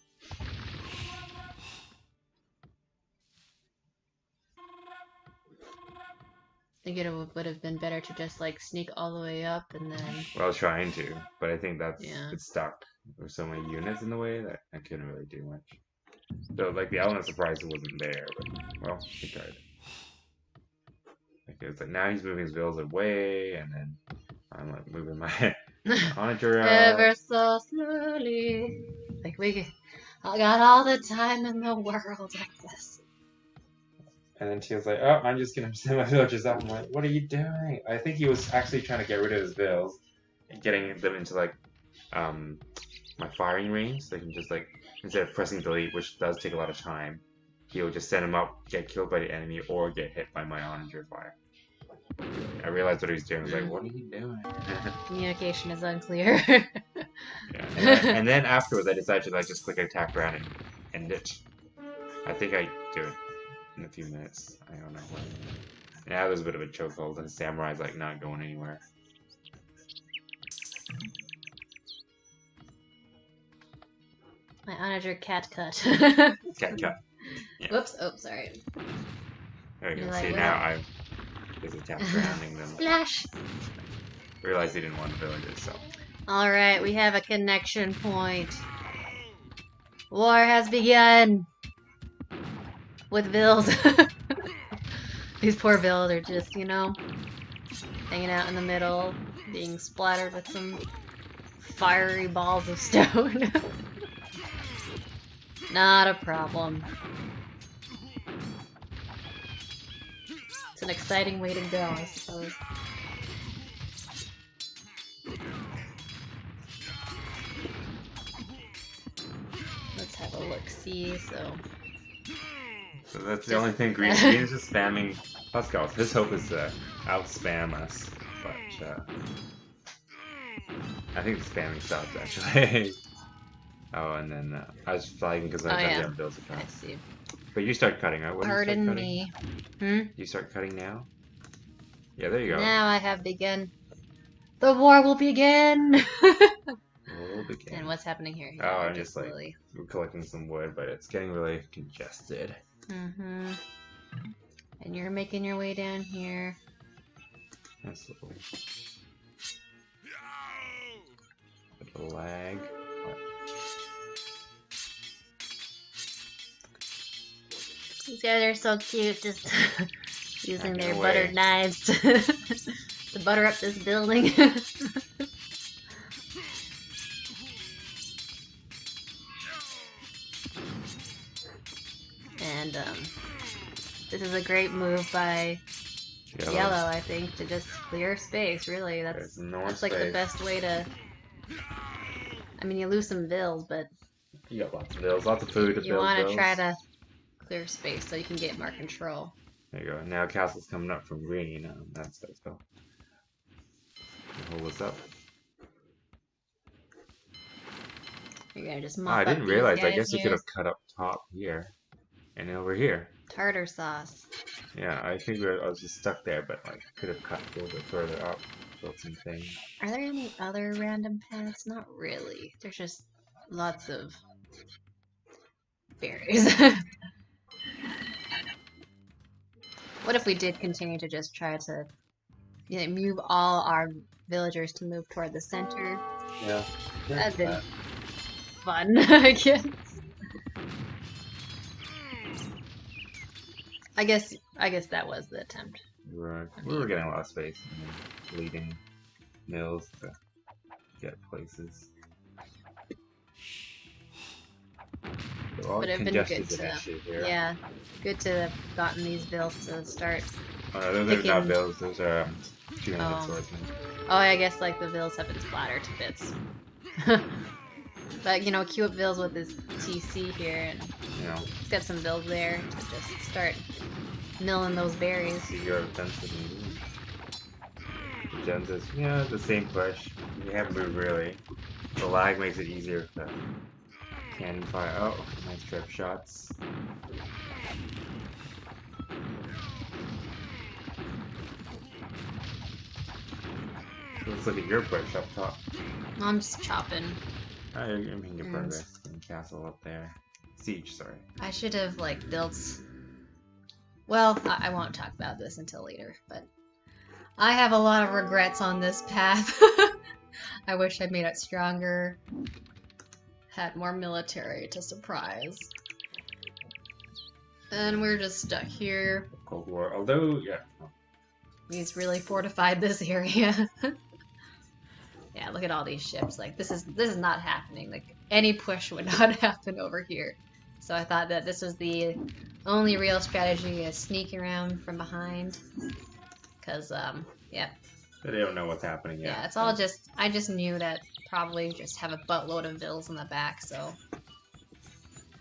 I think it would have been better to just like sneak all the way up and then. Well, I was trying to, but I think it's stuck. There's so many units in the way that I couldn't really do much. So like the element of surprise wasn't there, but well, he tried. Like it's like now he's moving his villas away, and then I'm like moving my onager ever so slowly. Like I got all the time in the world like this. And then she was like, "Oh, I'm just gonna send my villagers up." I'm like, "What are you doing?" I think he was actually trying to get rid of his vills and getting them into like my firing range, so they can just like instead of pressing delete, which does take a lot of time, he'll just send him up, get killed by the enemy, or get hit by my onager fire. I realized what he was doing. I was like, "What are you doing?" Communication is unclear. Yeah, and then afterwards, I decided to like just click attack around and end it. I think I do it in a few minutes. I don't know when. Yeah, there's a bit of a chokehold, and Samurai's like not going anywhere. My onager cat cut. Cat cut. Yeah. Whoops. Oh, sorry. There you go. Like, see, now I just attack surrounding them. Splash! Realized he didn't want villagers, so. Alright, we have a connection point. War has begun! With Vills. These poor Vills are just, you know, hanging out in the middle, being splattered with some fiery balls of stone. Not a problem. It's an exciting way to go, I suppose. Let's have a look-see, so... So that's the only thing. Green's just spamming Pascal. His hope is to out-spam us, but I think the spamming stopped actually. Oh, and then I was flagging because I was trying to get bills across. I see. But you start cutting, right? When Pardon you start cutting? me. You start cutting now? Yeah, there you go. Now I have begun. The war will begin! We'll begin. And what's happening here? Oh, I'm just like, we're collecting some wood, but it's getting really congested. Mm-hmm. And you're making your way down here. That's a little lag. These guys are so cute, just using their buttered knives to butter up this building. And this is a great move by Yellow, I think, to just clear space. Really, that's like the best way to. I mean, you lose some bills, but you got lots of bills, lots of food to build. You want to try to clear space so you can get more control. There you go. Now castle's coming up from green. That's let's go. Hold this up. You're gonna just mop I didn't realize. I guess you could have cut up top here and over here. Tartar sauce. Yeah, I figured I was just stuck there, but like could have cut a little bit further up, built some things. Are there any other random paths? Not really. There's just lots of berries. What if we did continue to just try to, move all our villagers to move toward the center? Yeah. That'd been fun, I guess. I guess that was the attempt. Right. We were getting a lot of space and leading mills to get places. But it'd been good to, good to have gotten these bills to start. Oh no, those are not bills, those are 200 swordsmen. Oh, I guess like the bills have been splattered to bits. But queue up bills with this TC here, and let's get some bills there to just start milling those berries. You're offensive. Jen says, the same push. We haven't moved really. The lag makes it easier to cannon fire. Oh, nice trip shots. Let's look at your push up top. I'm just chopping. You're making good progress. Castle up there. Siege, sorry. I should have built. Well, I won't talk about this until later, but I have a lot of regrets on this path. I wish I made it stronger. Had more military to surprise. And we're just stuck here. Cold War, although, He's really fortified this area. Yeah, look at all these ships. This is not happening. Any push would not happen over here. So I thought that this was the only real strategy, is sneak around from behind. Cause yeah. They don't know what's happening yet. Yeah, it's all just. I just knew that probably just have a buttload of vills in the back, so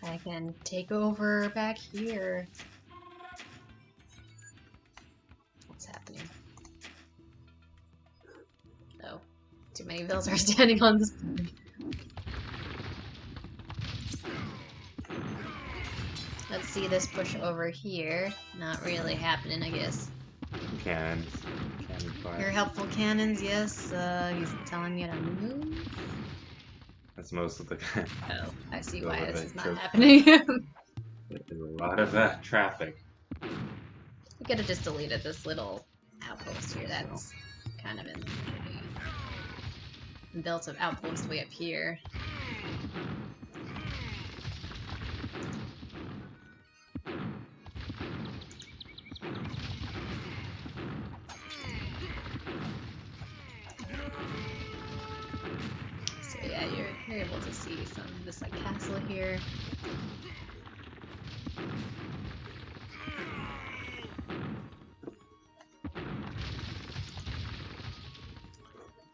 I can take over back here. What's happening? Oh, too many vills are standing on this. Let's see this push over here. Not really happening, I guess. Cannons. Cannon fire. Your helpful cannons, yes. He's telling me to move. That's most of the. Oh, I see why this is not happening. There's a lot of traffic. We could have just deleted this little outpost here. That's kind of in the way. And built an outpost way up here. So yeah, you're able to see some of this castle here.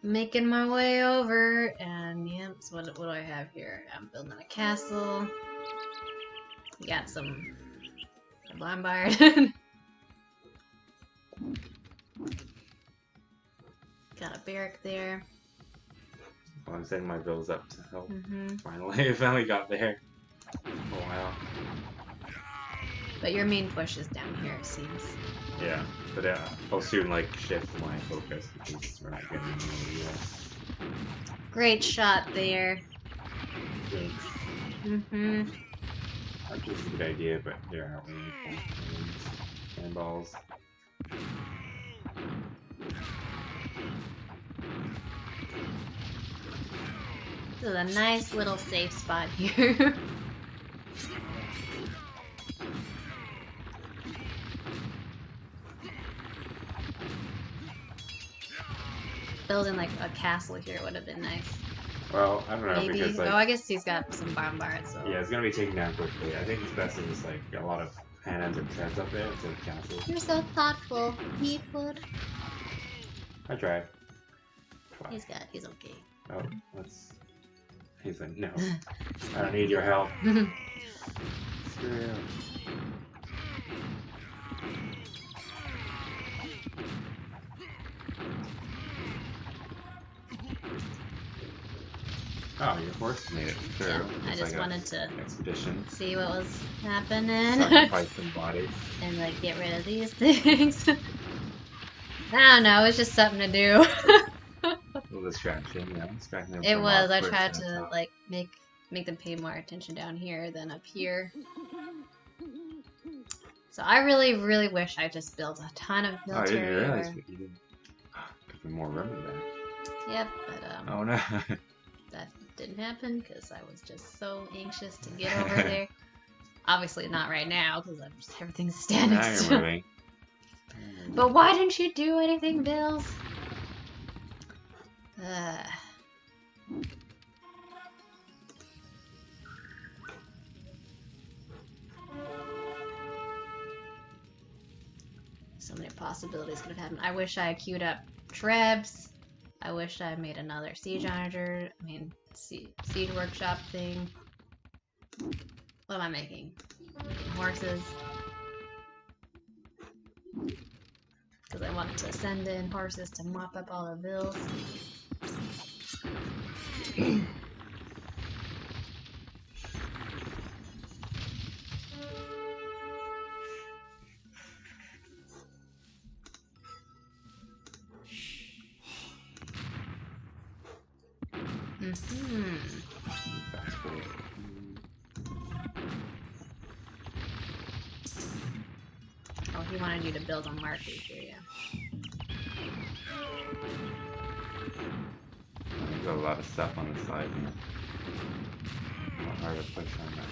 making my way over, and yep, so what do I have here? I'm building a castle. Got some bombard. Got a barrack there. Well, I'm setting my bills up to help. Mm-hmm. Finally, I finally got there. For a while. But your main push is down here, it seems. Yeah, but I'll soon like shift my focus because we're not getting any US. Great shot there. Thanks. Mm-hmm. Archer's a good idea, but there aren't really cannonballs. This is a nice little safe spot here. Building like a castle here would have been nice. Well, I don't know Maybe. because like Oh, I guess he's got some bombard, so. yeah, it's gonna be taken down quickly. I think it's best to just like get a lot of cannons and treads up there instead of castles. You're so thoughtful, Heathwood. I tried. He's okay. Oh, let's. He's like, no, I don't need your help. Screw you. Oh, your horse made it through. Yeah, I It's just like wanted to expedition. see what was happening. Sacrifice some bodies. And like get rid of these things. I don't know, it was just something to do. A little distraction, yeah. Distracting them It from was, our I push tried and to stuff. like make them pay more attention down here than up here. So I really, really wish I just built a ton of Oh, I military. didn't realize you didn't. Could be more room in there. Yep, but Oh no. that didn't happen because I was just so anxious to get over there. Obviously not right now because everything's standing Now you're still. moving. But why didn't you do anything, Bills? So many possibilities could have happened. I wish I queued up Trebs. I wish I made another siege manager. I mean, siege workshop thing. What am I making? Horses. Because I wanted to send in horses to mop up all the bills. Fast forward. Oh, he wanted you to build a market here, yeah. There's got a lot of stuff on the side here. A lot harder to push on that.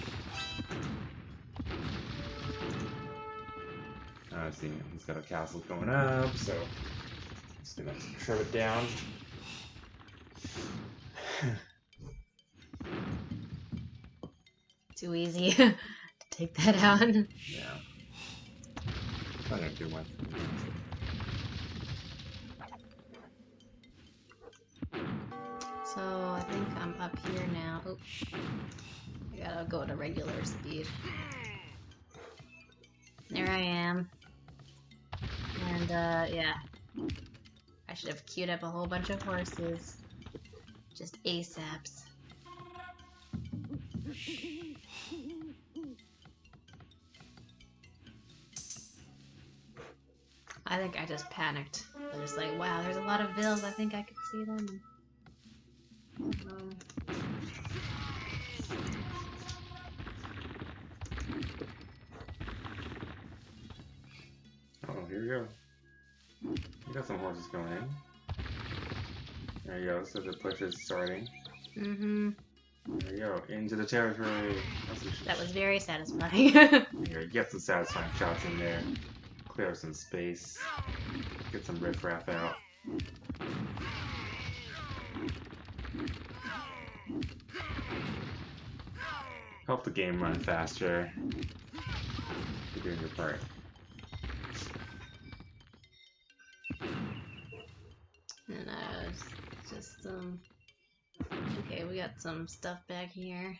I see he's got a castle going up, so just gonna trim it down. Too easy to take that out. Yeah. Not gonna do much. So I think I'm up here now. Oop. I gotta go to regular speed. There I am. And yeah. I should have queued up a whole bunch of horses. Just ASAPs. I think I just panicked. I was just like, wow, there's a lot of bills. I think I could see them. Oh, here we go. We got some horses going in. There you go, so the push is starting. Mm-hmm. There you go, into the territory. That was very satisfying. Here, get some satisfying shots in there. Clear up some space. Get some riffraff out. Help the game run faster. You're doing your part. And I was Just some. Okay, we got some stuff back here.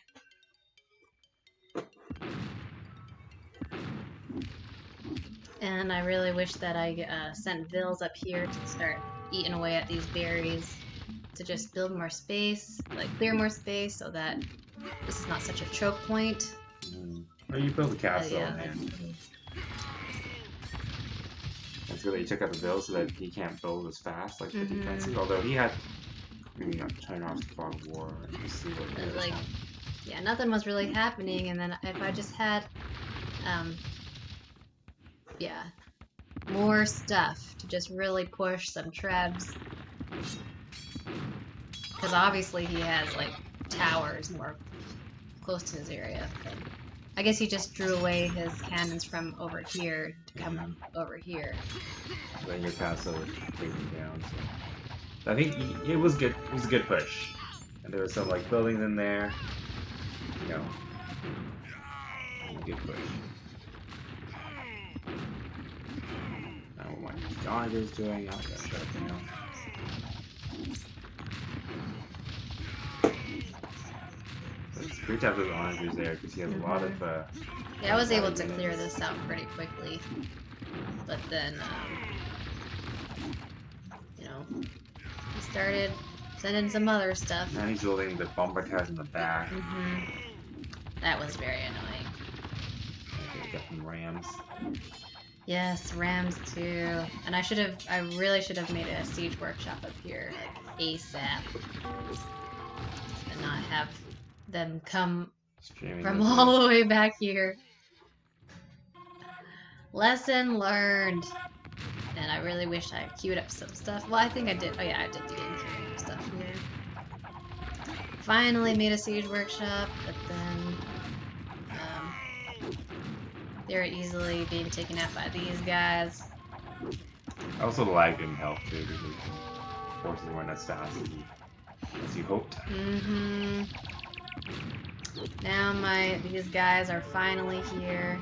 And I really wish that I sent Vills up here to start eating away at these berries to just build more space, like clear more space, so that this is not such a choke point. Or you build a castle, Yeah, and it's good that you took out the build so that he can't build as fast, like the defenses. Although he had maybe not turn off the fog of war and just see what it like, yeah, nothing was really happening, and then if I just had, yeah, more stuff to just really push some trebs, because obviously he has like towers more close to his area. But I guess he just drew away his cannons from over here to come over here. Then your castle was taken down. So I think it was good. It was a good push, and there were some like buildings in there. You know, good push. I don't know what John is doing. I'll just shut it down. It's great to have those oranges there because he has a lot of. Yeah, I was able to clear this out pretty quickly, but then, you know, he started sending some other stuff. Now he's building the bombardiers in the back. That was very annoying. Okay, get some rams. Yes, rams too. And I really should have made a siege workshop up here, like ASAP, and not have them come from all the way back here. Lesson learned. And I really wish I queued up some stuff. Well, I think I did. Oh yeah, I did the engineering stuff here. Finally made a siege workshop, but then they were easily being taken out by these guys. Also, the lag didn't help too because forces weren't as fast as you hoped. Now these guys are finally here.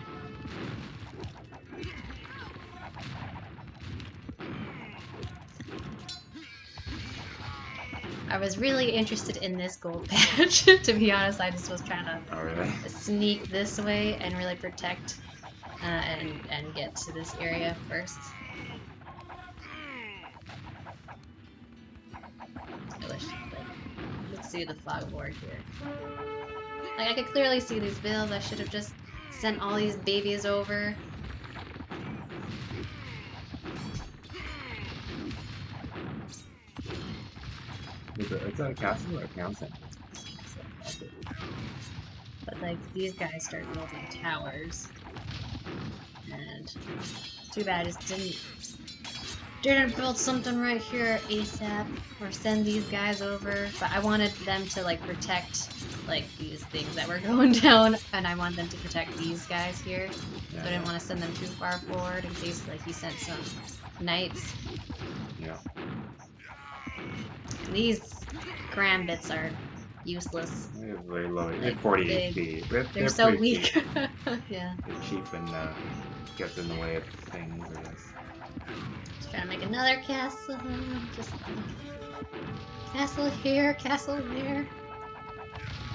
I was really interested in this gold patch, to be honest. I just was trying to sneak this way and really protect and get to this area first. I wish, like, let's see the fog board here. Like, I could clearly see these bills. I should have just sent all these babies over. It's a castle or a town center? But like these guys start building towers, and too bad I just didn't build something right here ASAP or send these guys over. But I wanted them to like protect like these things that were going down, and I want them to protect these guys here. So I didn't want to send them too far forward in case like he sent some knights. Yeah. These Grambits are useless. They're very low. They're 40 HP. They're so weak. Yeah. They're cheap and gets in the way of things, I guess. Just trying to make another castle. Just castle here, castle there.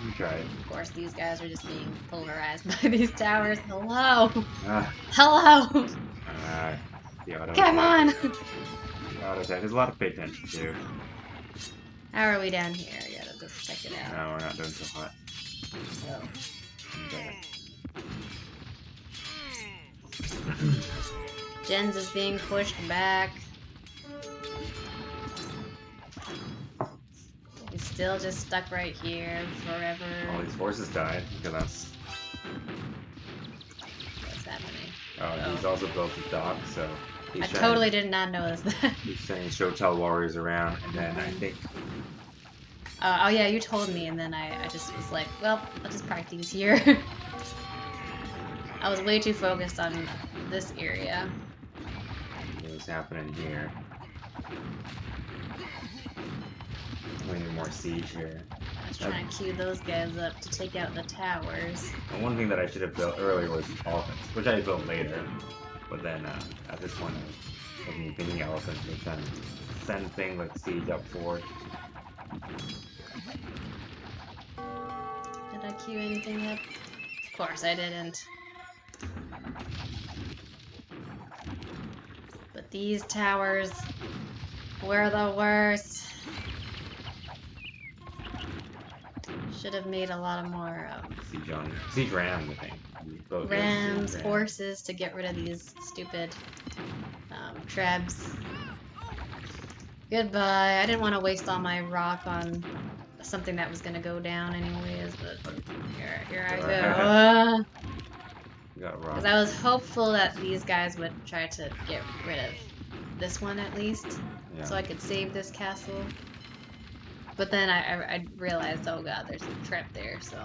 You tried. Of course, these guys are just being pulverized by these towers. Hello. Hello. Come on. The auto attack. There's a lot of pay attention to. How are we down here? I gotta just check it out. No, we're not doing so hot. Jens is being pushed back. He's still just stuck right here forever. All these horses died. Look at us. What's happening? Oh, he's also built a dock, so I totally did not notice that. He's sending Shotel warriors around, and then I think. Oh yeah, you told me, and then I just was like, well, I'll just park these here. I was way too focused on this area. What was happening here? We need more siege here. I was trying to queue those guys up to take out the towers. And one thing that I should have built earlier was elephants, which I built later. But then at this point, I wasn't even thinking elephants. I was trying to send things like siege up forward. Did I queue anything up? Of course I didn't. But these towers were the worst. Should have made a lot of more Siege rams, I think. rams, horses to get rid of these stupid trebs. Goodbye. I didn't want to waste all my rock on something that was gonna go down anyways, but here I go. Because I was hopeful that these guys would try to get rid of this one at least, so I could save this castle. But then I realized, oh god, there's a trap there, so...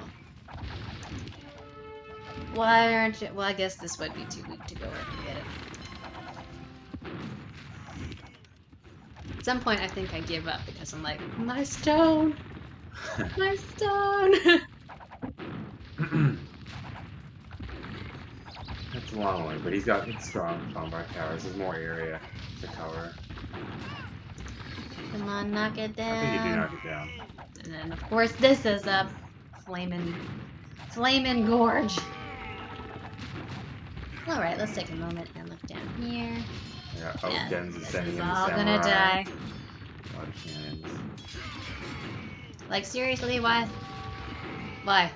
Why aren't you... Well, I guess this would be too weak to go in and get it. At some point, I think I give up because I'm like, my stone! My stone! That's a long one, but he's got strong bar towers. There's more area to cover. Come on, knock it down. I think you do knock it down. And then, of course, this is a flamin' gorge. Alright, let's take a moment and look down here. Yeah, Den's ascending in the all samurai. gonna die. A lot of cannons. Like, seriously, why? Why?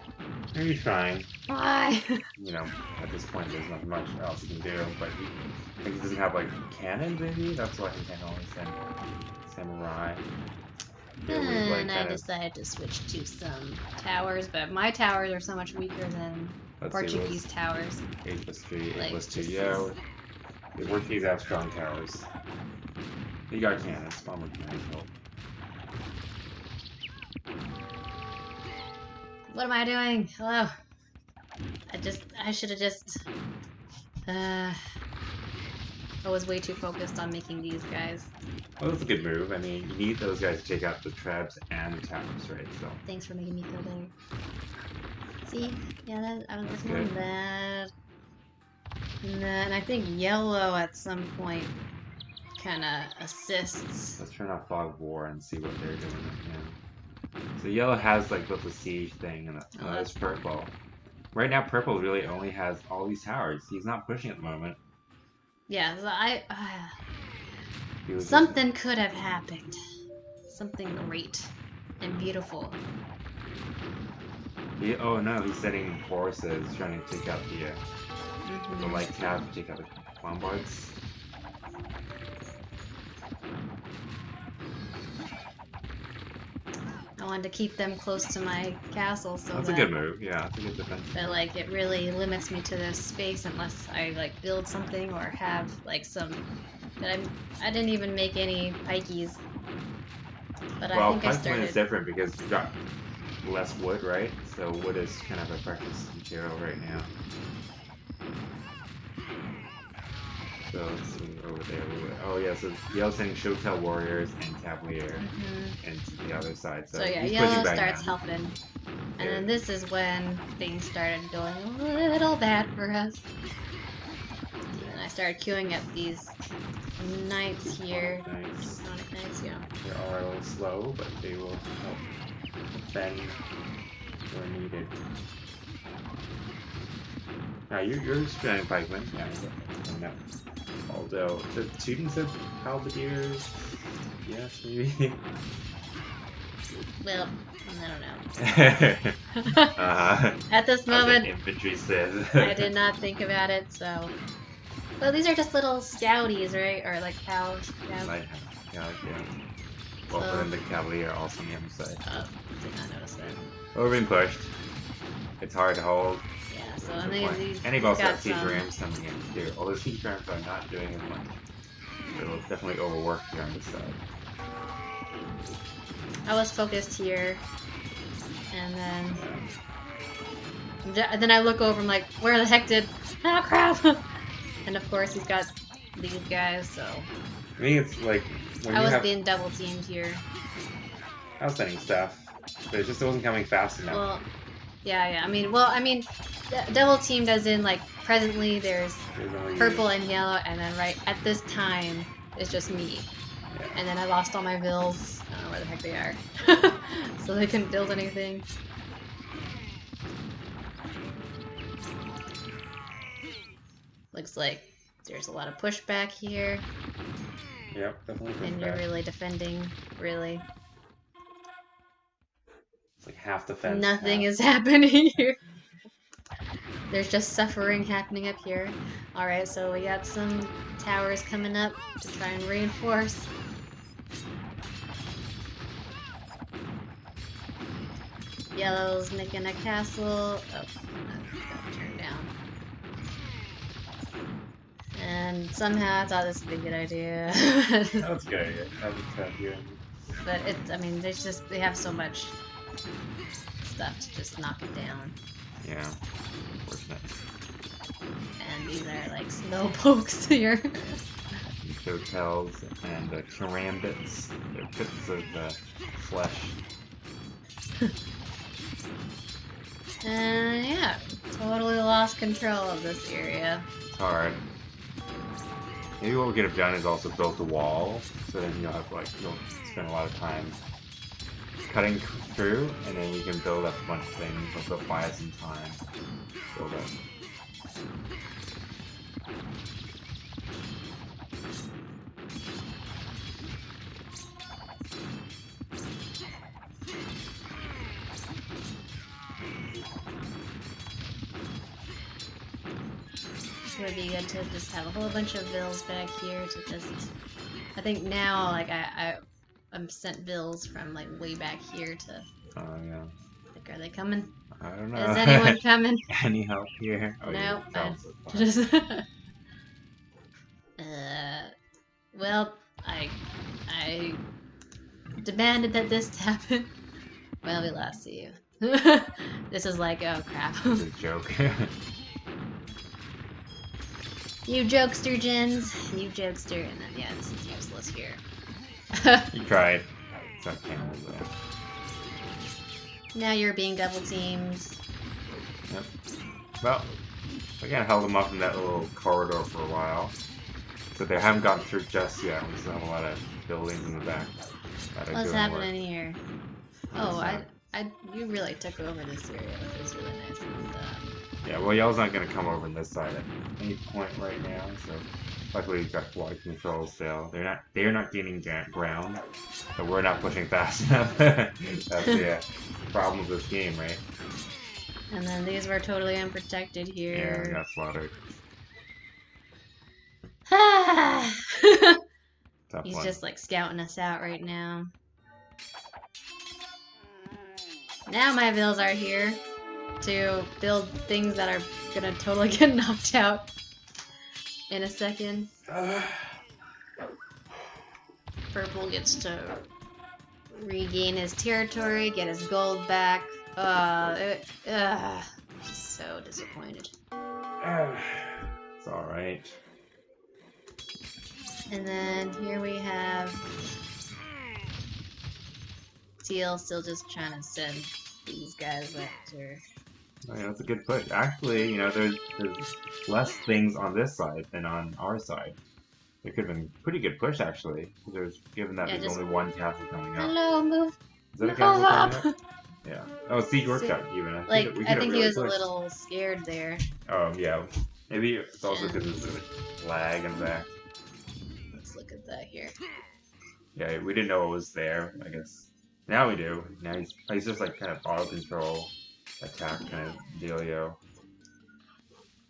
Maybe trying. Why? You know, at this point, there's not much else he can do, but I think he doesn't have, like, cannons, maybe? That's why he can only send samurai. And I decided to switch to some towers, but my towers are so much weaker than Portuguese towers. 8 plus 3, 8 Like, plus 2, this yeah. The Portuguese have strong towers. You got cannons, bomber cannons help. What am I doing? Hello? I should have just... I was way too focused on making these guys. Well, that's a good move. I mean, you need those guys to take out the trebs and the towers, right? So. Thanks for making me feel better. See? Yeah, I was good. doing that. And then I think yellow at some point kind of assists. Let's turn off Fog of War and see what they're doing. Yeah. So yellow has like built the siege thing, and that's purple. Right now, purple really only has all these towers. He's not pushing at the moment. Yeah, so something could have happened. Something great and beautiful. Oh no, he's setting horses, trying to take out the light cav to take out the bombards. I wanted to keep them close to my castle, so that's a good move. Yeah, that's a good defense. But like, it really limits me to this space unless I like build something or have like some. But I didn't even make any pikeys. But well, I think I started. is different because you got less wood, right? So wood is kind of a precious material right now. So let's see over there. Oh yeah, so yellow sending Shotel warriors and cavalier into the other side. So yeah, yellow starts helping, and then this is when things started going a little bad for us. And I started queuing up these knights here. Sonic knights, yeah. They are a little slow, but they will help defend where needed. Now you're spending pikemen, yeah. Although the students of halberdiers, yes, maybe. Well, I don't know. At this moment, infantry says. I did not think about it. So, well, these are just little scouties, right? Or like cows. Light cows, yeah. Well, then the cavalier also on the other side. Did not notice that. We're being pushed. It's hard to hold. Yeah, so and you've also got siege rams coming in too. Although siege rams are not doing as much. They're definitely overworked here on this side. I was focused here, and then I look over. I'm like, where the heck did? Oh crap! And of course he's got these guys. So I mean, it's like when I was being double teamed here. I was sending stuff, but it wasn't coming fast enough. Well, yeah. I mean, double teamed as in like presently there's purple and yellow, and then right at this time it's just me. Yeah. And then I lost all my vills. I don't know where the heck they are. So they couldn't build anything. Looks like there's a lot of pushback here. Yep, definitely And push you're back. really defending, really. It's like half defense, Nothing half. is happening here. There's just suffering happening up here. Alright, so we got some towers coming up to try and reinforce. Yellow's making a castle. Oh, got turned down. And somehow I thought this would be a good idea. That's good. That was tough here. But it's, I mean, they have so much stuff to just knock it down. Yeah. Unfortunate. And these are like snow pokes here. Hotels and karambits. They're bits of flesh. And yeah, totally lost control of this area. It's hard. Maybe what we could have done is also built a wall, so then you'll have you'll spend a lot of time cutting through, and then you can build up a bunch of things. They'll buy us some time. Build up. It would be good to just have a whole bunch of vills back here to just. I think now, like I'm sent vills from like way back here to. Oh yeah. Like, are they coming? I don't know. Is anyone coming? Any help here? Oh, Nope. yeah. I just. Well, I demanded that this happen. Well, we lost you. This is like, oh crap. It's a joke. You jokester, Jins. You jokester. And then, yeah, this is useless here. You tried. It's not camels though. Now you're being double teamed. Yep. Well, we kind of held them up in that little corridor for a while. So they haven't gotten through just yet. We still have a lot of buildings in the back. What's happening here? Oh, you really took over this area, which is really nice. And, yeah, well, Yellow's not going to come over on this side at any point right now, so luckily we've got wide control still. They're not gaining ground, so we're not pushing fast enough. That's the problem with this game, right? And then these were totally unprotected here. Yeah, we got slaughtered. He's just like scouting us out right now. Now my vills are here to build things that are gonna totally get knocked out in a second. Purple gets to regain his territory, get his gold back. So disappointed. It's alright. And then here we have Teal still just trying to send these guys after. Oh, yeah, that's a good push. Actually, you know, there's less things on this side than on our side. It could have been a pretty good push, actually. Given that there's only one castle coming up. Hello, move. Is that a castle coming up? Yeah. Oh, Siege Workshop, even. I think he was a little scared there. Oh, yeah. Maybe it's also because there's a lag in the back. Let's look at that here. Yeah, we didn't know it was there, I guess. Now we do. Now he's just like kind of auto control attack kind of dealio.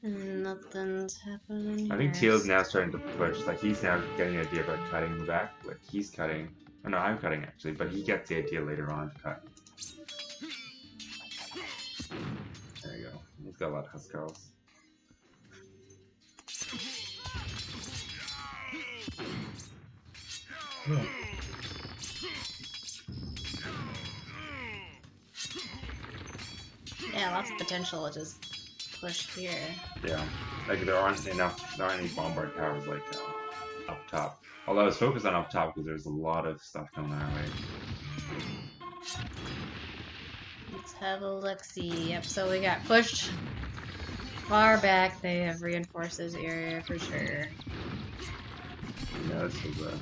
Nothing's happening. I think Teal's now starting to push. Like he's now getting the idea about cutting in the back. Like he's cutting. Oh no, I'm cutting actually, but he gets the idea later on to cut. There you go. He's got a lot of Huskarls. Yeah, lots of potential to just push here. Yeah, like there aren't any bombard towers like up top. Although I was focused on up top because there's a lot of stuff coming our way. Let's have a look-see. Yep, so we got pushed far back. They have reinforced this area for sure. Yeah, this was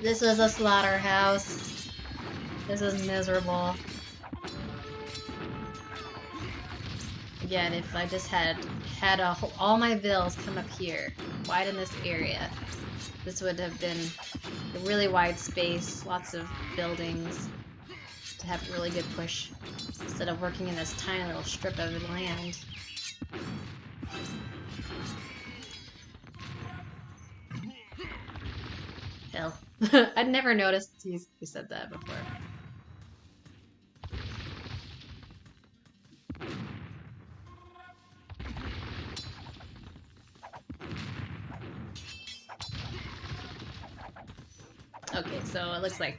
This was a slaughterhouse. This is miserable. Again, if I just had all my vills come up here, wide in this area, this would have been a really wide space, lots of buildings to have a really good push instead of working in this tiny little strip of land. Hell. I'd never noticed you said that before. Okay, so it looks like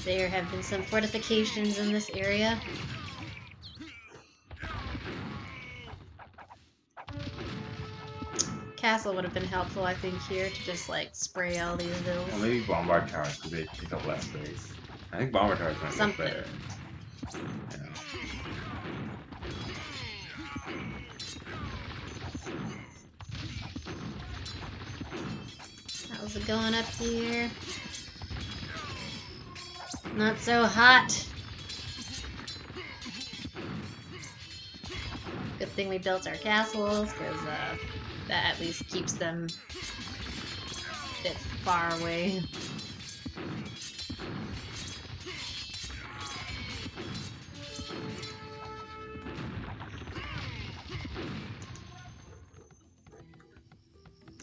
there have been some fortifications in this area. Castle would have been helpful, I think, here to just like spray all these vills. Well, maybe bombard towers because they take up less space. I think bombard towers might look better. Yeah. How's it going up here? Not so hot. Good thing we built our castles, because that at least keeps them a bit far away.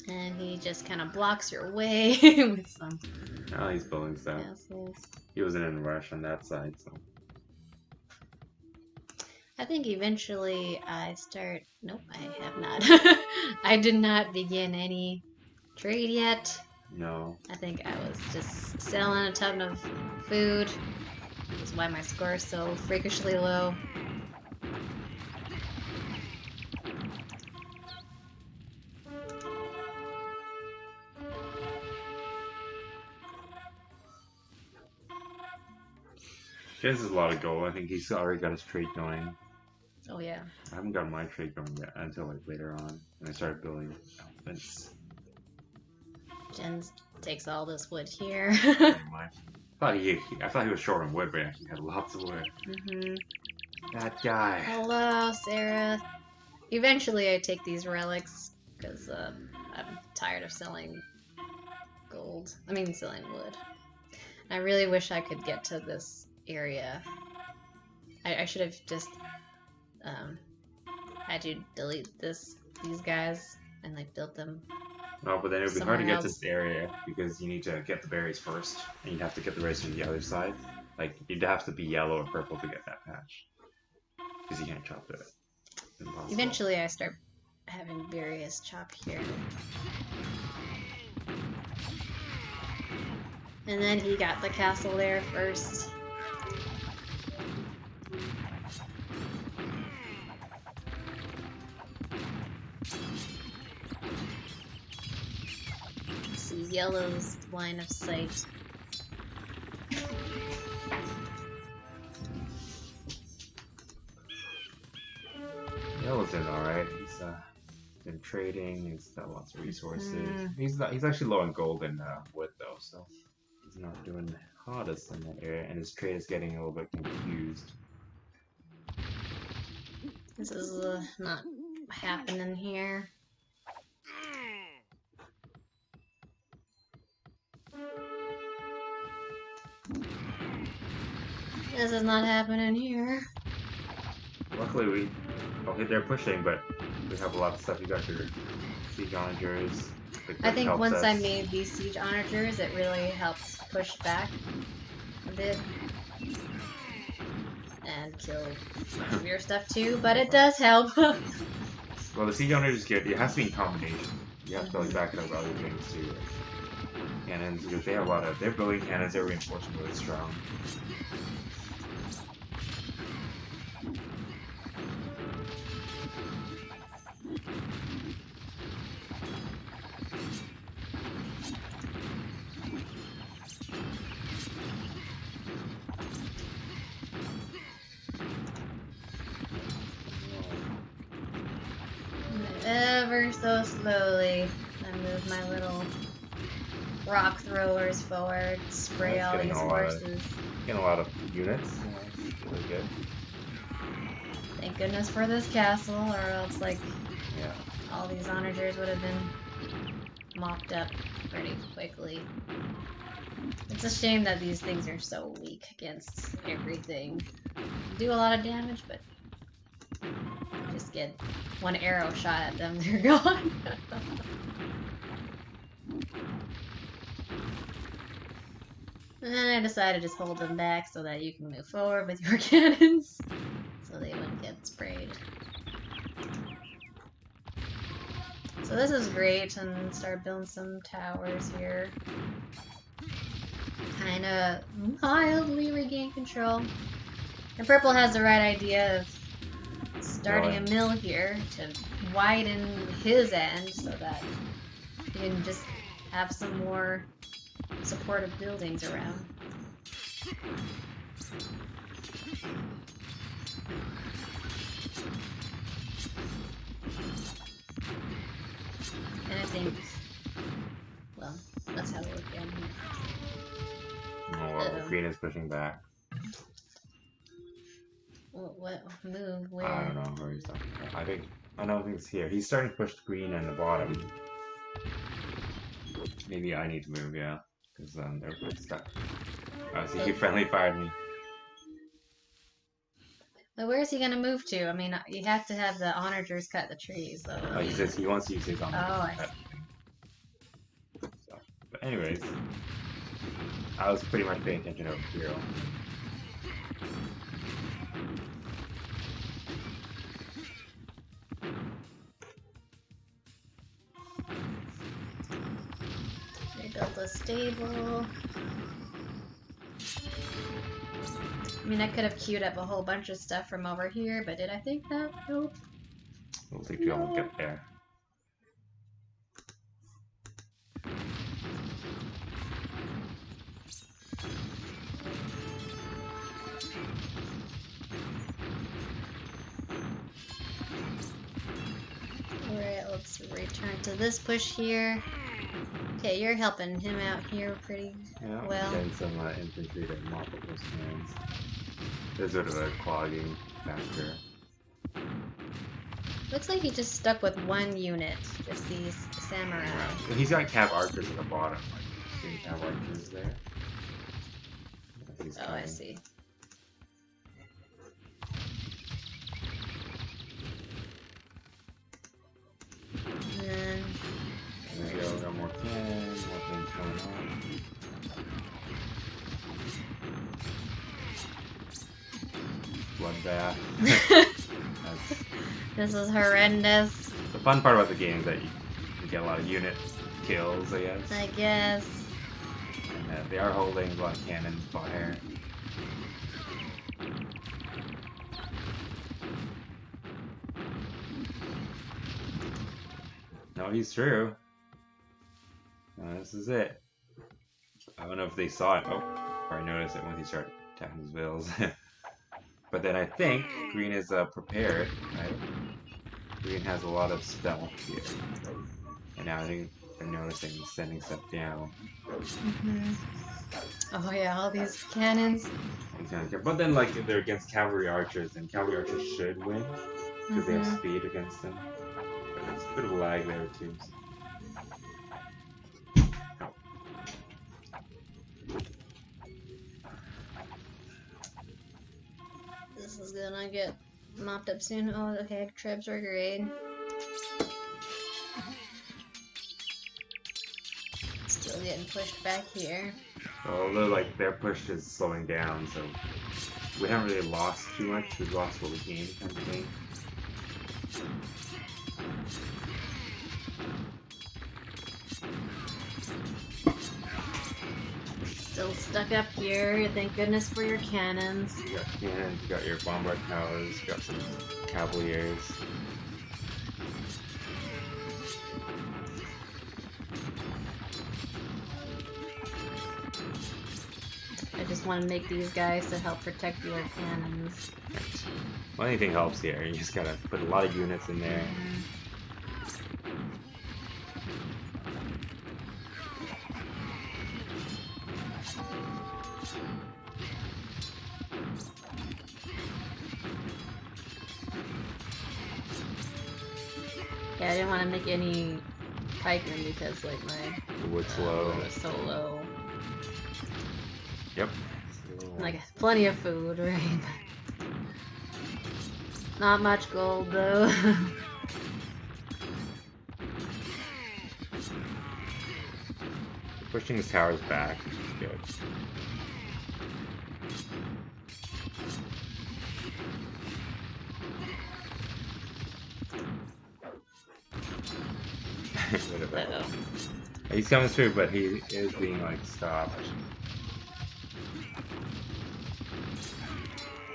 And he just kind of blocks your way with some Oh, he's building stuff. castles. He wasn't in a rush on that side, so. I think eventually I start... Nope, I have not. I did not begin any trade yet. No. I think I was just selling a ton of food. That's why my score is so freakishly low. Jez has a lot of gold. I think he's already got his trade going. Oh yeah. I haven't got my trade going yet until like later on when I started building elephants. Jen takes all this wood here. Pretty much. I thought he was short on wood, but he actually had lots of wood. That guy. Hello, Sarah. Eventually I take these relics, because I'm tired of selling gold. I mean, selling wood. I really wish I could get to this area. I should have just had you delete these guys and like built them. No, but then it would be hard to get to else. this area because you need to get the berries first, and you'd have to get the berries from the other side. Like, you'd have to be yellow or purple to get that patch. Because you can't chop it. Impossible. Eventually I start having various chop here. And then he got the castle there first. See yellow's line of sight. Yellow's doing alright. He's been trading, he's got lots of resources. He's actually low on gold and wood though, so he's not doing the hottest in that area, and his trade is getting a little bit confused. This is not happening here. This is not happening here. Luckily they're pushing, but we have a lot of stuff. You got your siege onagers. I think once I made these siege onagers, it really helps push back a bit. And kill some of your stuff too, but it does help. Well, the siege onagers is good. It has to be in combination. You have to like back it up with other things too. Cannons, because they have a lot of... They're building cannons, they're reinforcing really strong. Ever so slowly, I move my little rock throwers forward, spray It's all getting these a lot of horses. getting a lot of units. That's really good. Thank goodness for this castle, or else like Yeah. all these onagers would have been mopped up pretty quickly. It's a shame that these things are so weak against everything. Do a lot of damage, but just get one arrow shot at them, they're gone. And then I decided to just hold them back so that you can move forward with your cannons, so they wouldn't get sprayed. So this is great, and start building some towers here. Kinda mildly regain control. And Purple has the right idea of starting a mill here to widen his end so that he can just have some more supportive buildings around. And I think, well, let's have a look down here. Oh, well, green is pushing back. What move? Where? I don't know where he's talking about. I don't think it's here. He's starting to push green on the bottom. Maybe I need to move, yeah, because they're stuck. Oh, see, he friendly fired me. But where is he gonna move to? I mean, you have to have the onagers cut the trees, though. Oh, he says he wants to use his on. Oh, I see. So, but anyways, I was pretty much paying attention over here. Build a stable. I mean, I could have queued up a whole bunch of stuff from over here, but did I think that? Nope. It'll take too long to get there. Alright, let's return to this push here. Okay, you're helping him out here pretty well. Getting some infantry to mop up those cannons. There's sort of a clogging factor. Looks like he just stuck with one unit, just these samurai. And he's got cav archers at the bottom, like seeing cav archers there. Oh, I see. And then there we go, got more cannons, more things going on. Bloodbath. this is horrendous. The fun part about the game is that you get a lot of unit kills, I guess. I guess. And they are holding a lot of cannons fire. No, he's true. This is it. I don't know if they saw it. Oh, probably noticed it once he started attacking his vills. But then I think green is prepared, right? Green has a lot of stealth here. And now I think they're noticing sending stuff down. Oh yeah, all these cannons. But then, like, if they're against cavalry archers, then cavalry archers should win. Because they have speed against them. But there's a bit of a lag there, too. So. This is gonna get mopped up soon. Oh, okay, Trebs Brigade. Still getting pushed back here. Although, like, their push is slowing down, so we haven't really lost too much. We've lost what we gained, kind of thing. Still stuck up here. Thank goodness for your cannons. You got cannons, you got your bombard towers, you got some cavaliers. I just want to make these guys to help protect your cannons. Well, anything helps here. You just gotta put a lot of units in there. Yeah, I didn't want to make any pikemen because like my The wood's low. wood was so low. Yep. Like plenty of food, right? Not much gold though. Pushing his towers back, which is good. Bit of a- He's coming through, but he is being like stopped.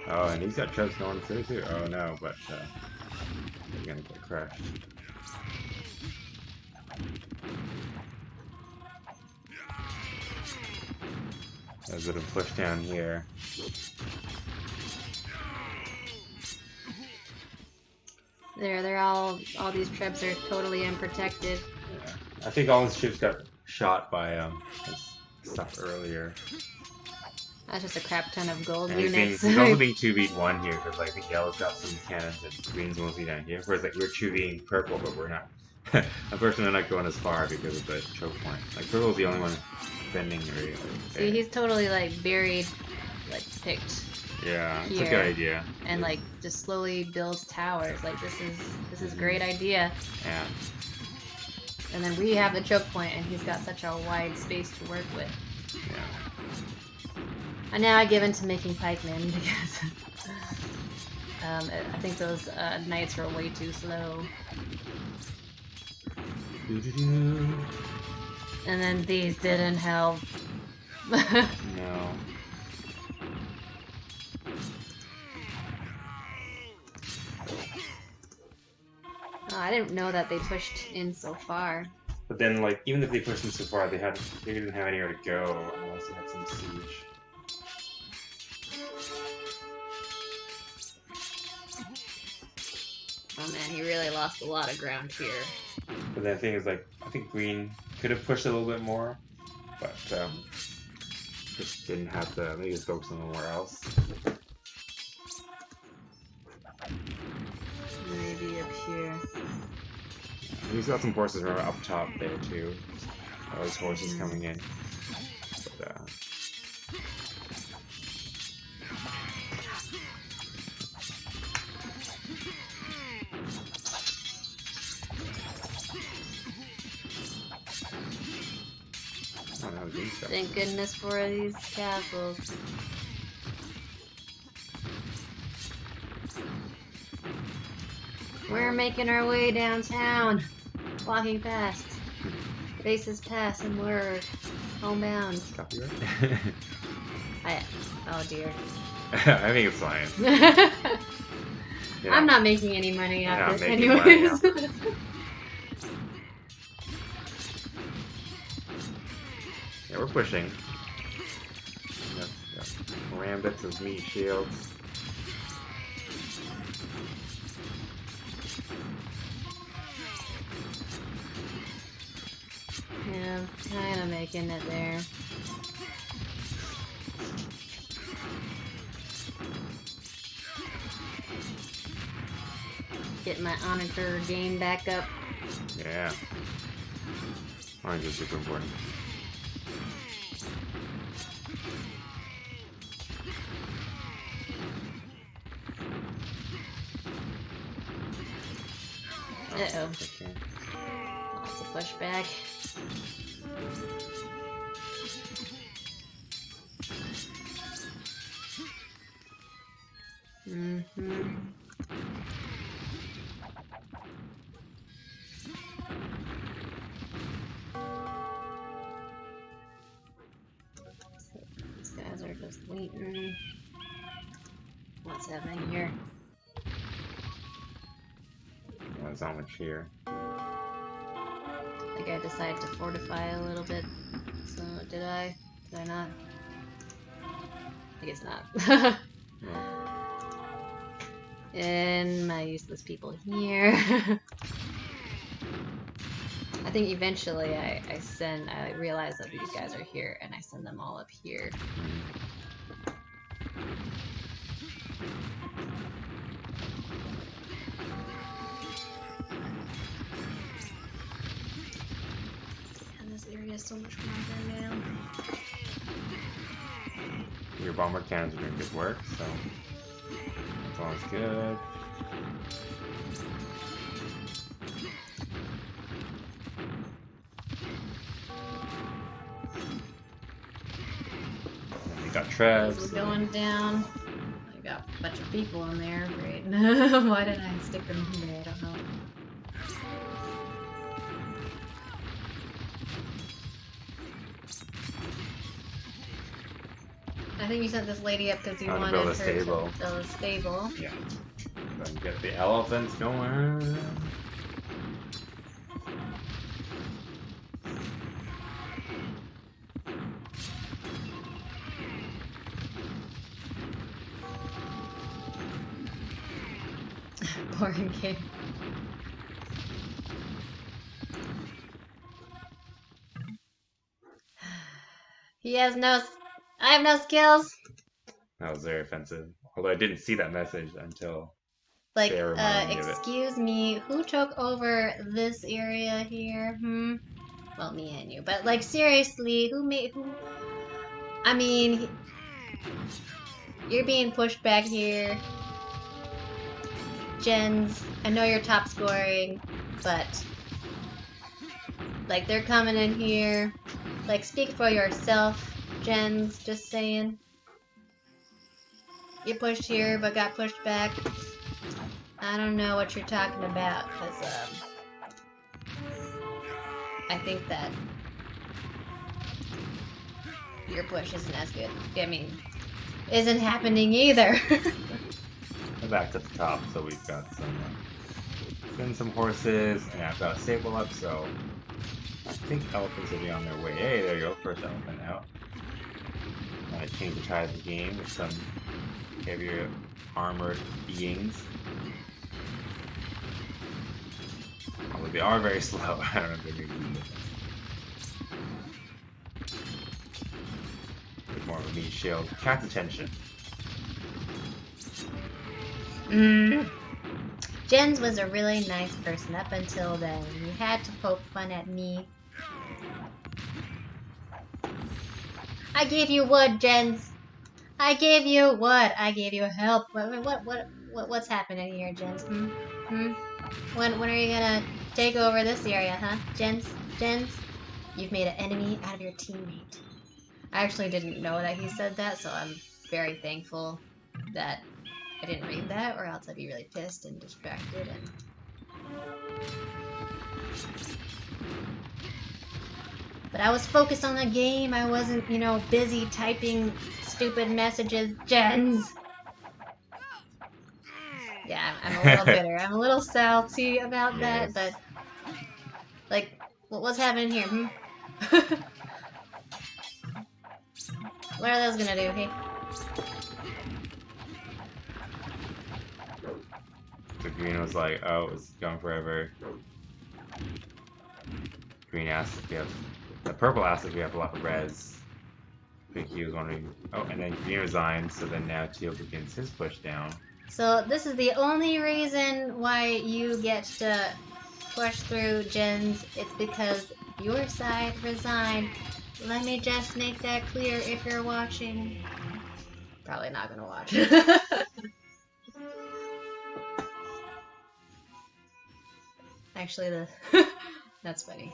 Oh, and he's got traps going through too. Oh no, but he's gonna get crushed. There's a bit of push down here. They're all these trebs are totally unprotected. Yeah. I think all his ships got shot by his stuff earlier. That's just a crap ton of gold And units. he's also being 2v1 here because like I think yellow's got some cannons and green's mostly down here. Whereas like we're 2ving purple, but we're not. Unfortunately, not going as far because of the choke point. Like purple's the only one defending area. See, he's totally like buried, like picked. Yeah, it's a here, good idea. And like just slowly builds towers. Like this is a great idea. Yeah. And then we have the choke point, and he's got such a wide space to work with. Yeah. And now I give in to making pikemen because I think those knights were way too slow. And then these didn't help. No. Oh, I didn't know that they pushed in so far. But then, like, even if they pushed them so far, they didn't have anywhere to go unless they had some siege. Oh man, he really lost a lot of ground here. But then the thing is, like, I think green could have pushed a little bit more, but just didn't have the. Maybe he was focusing somewhere else. Maybe up here. He's got some horses right up top there too. All those horses coming in. But, I don't know how to do stuff. Thank goodness for these castles. We're making our way downtown. Walking past. Faces past and we're homebound. Copyright? Oh dear. I think it's fine. I'm not making any money off this making money anyways. off it. Yeah, we're pushing. Yep. Rambits of meat shields. Yeah, kind of making it there. Get my honor game back up. Yeah. Orange is super important. Uh-oh. Lots of pushback. Mm-hmm. These guys are just waiting. What's happening here? There's not much here. I think I decided to fortify a little bit. So did I? Did I not? I guess not. No. And my useless people here. I think eventually I realize that these guys are here and I send them all up here. so much longer now. Your bomber cannons are doing good work, so that's always good. And we got Trebs. This is going down. I got a bunch of people in there. Great. Why did I stick them in there? I don't know. I think you sent this lady up because you wanted build a her stable. to build a stable. Yeah. Then get the elephants going. Boring game. He has no. I have no skills. That was very offensive. Although I didn't see that message until Like, Sarah reminded me of it. excuse me, who took over this area here? Well, me and you. But, like, seriously, who? I mean, you're being pushed back here. Jens, I know you're top scoring, but, like, they're coming in here. Like, speak for yourself, Jens, just saying. You pushed here, but got pushed back. I don't know what you're talking about, because, I think that your push isn't as good. I mean, isn't happening either. And back to the top, so we've got some horses, and I've got a stable up, so I think elephants will be on their way. Hey, there you go, first elephant out. I change the tide of the game with some heavier armored beings. Although they are very slow. I don't know if they're going to be with more of a meat shield. Catch attention. Jens was a really nice person up until then. He had to poke fun at me. I gave you wood, Jens. I gave you wood. I gave you help. What's happening here, Jens? When are you gonna take over this area, huh? Jens? You've made an enemy out of your teammate. I actually didn't know that he said that, so I'm very thankful that I didn't read that, or else I'd be really pissed and distracted and... But I was focused on the game. I wasn't, you know, busy typing stupid messages. Jens! Yeah, I'm a little bitter. I'm a little salty about that, but... Like, what's happening here, What are those gonna do, hey? So green was like, oh, it's going forever. Green asked if we have... The purple asked if we have a lot of res. I think he was wondering... Oh, and then green resigned, so then now teal begins his push down. So this is the only reason why you get to push through, Jens. It's because your side resigned. Let me just make that clear if you're watching. Probably not gonna watch. Actually, that's funny.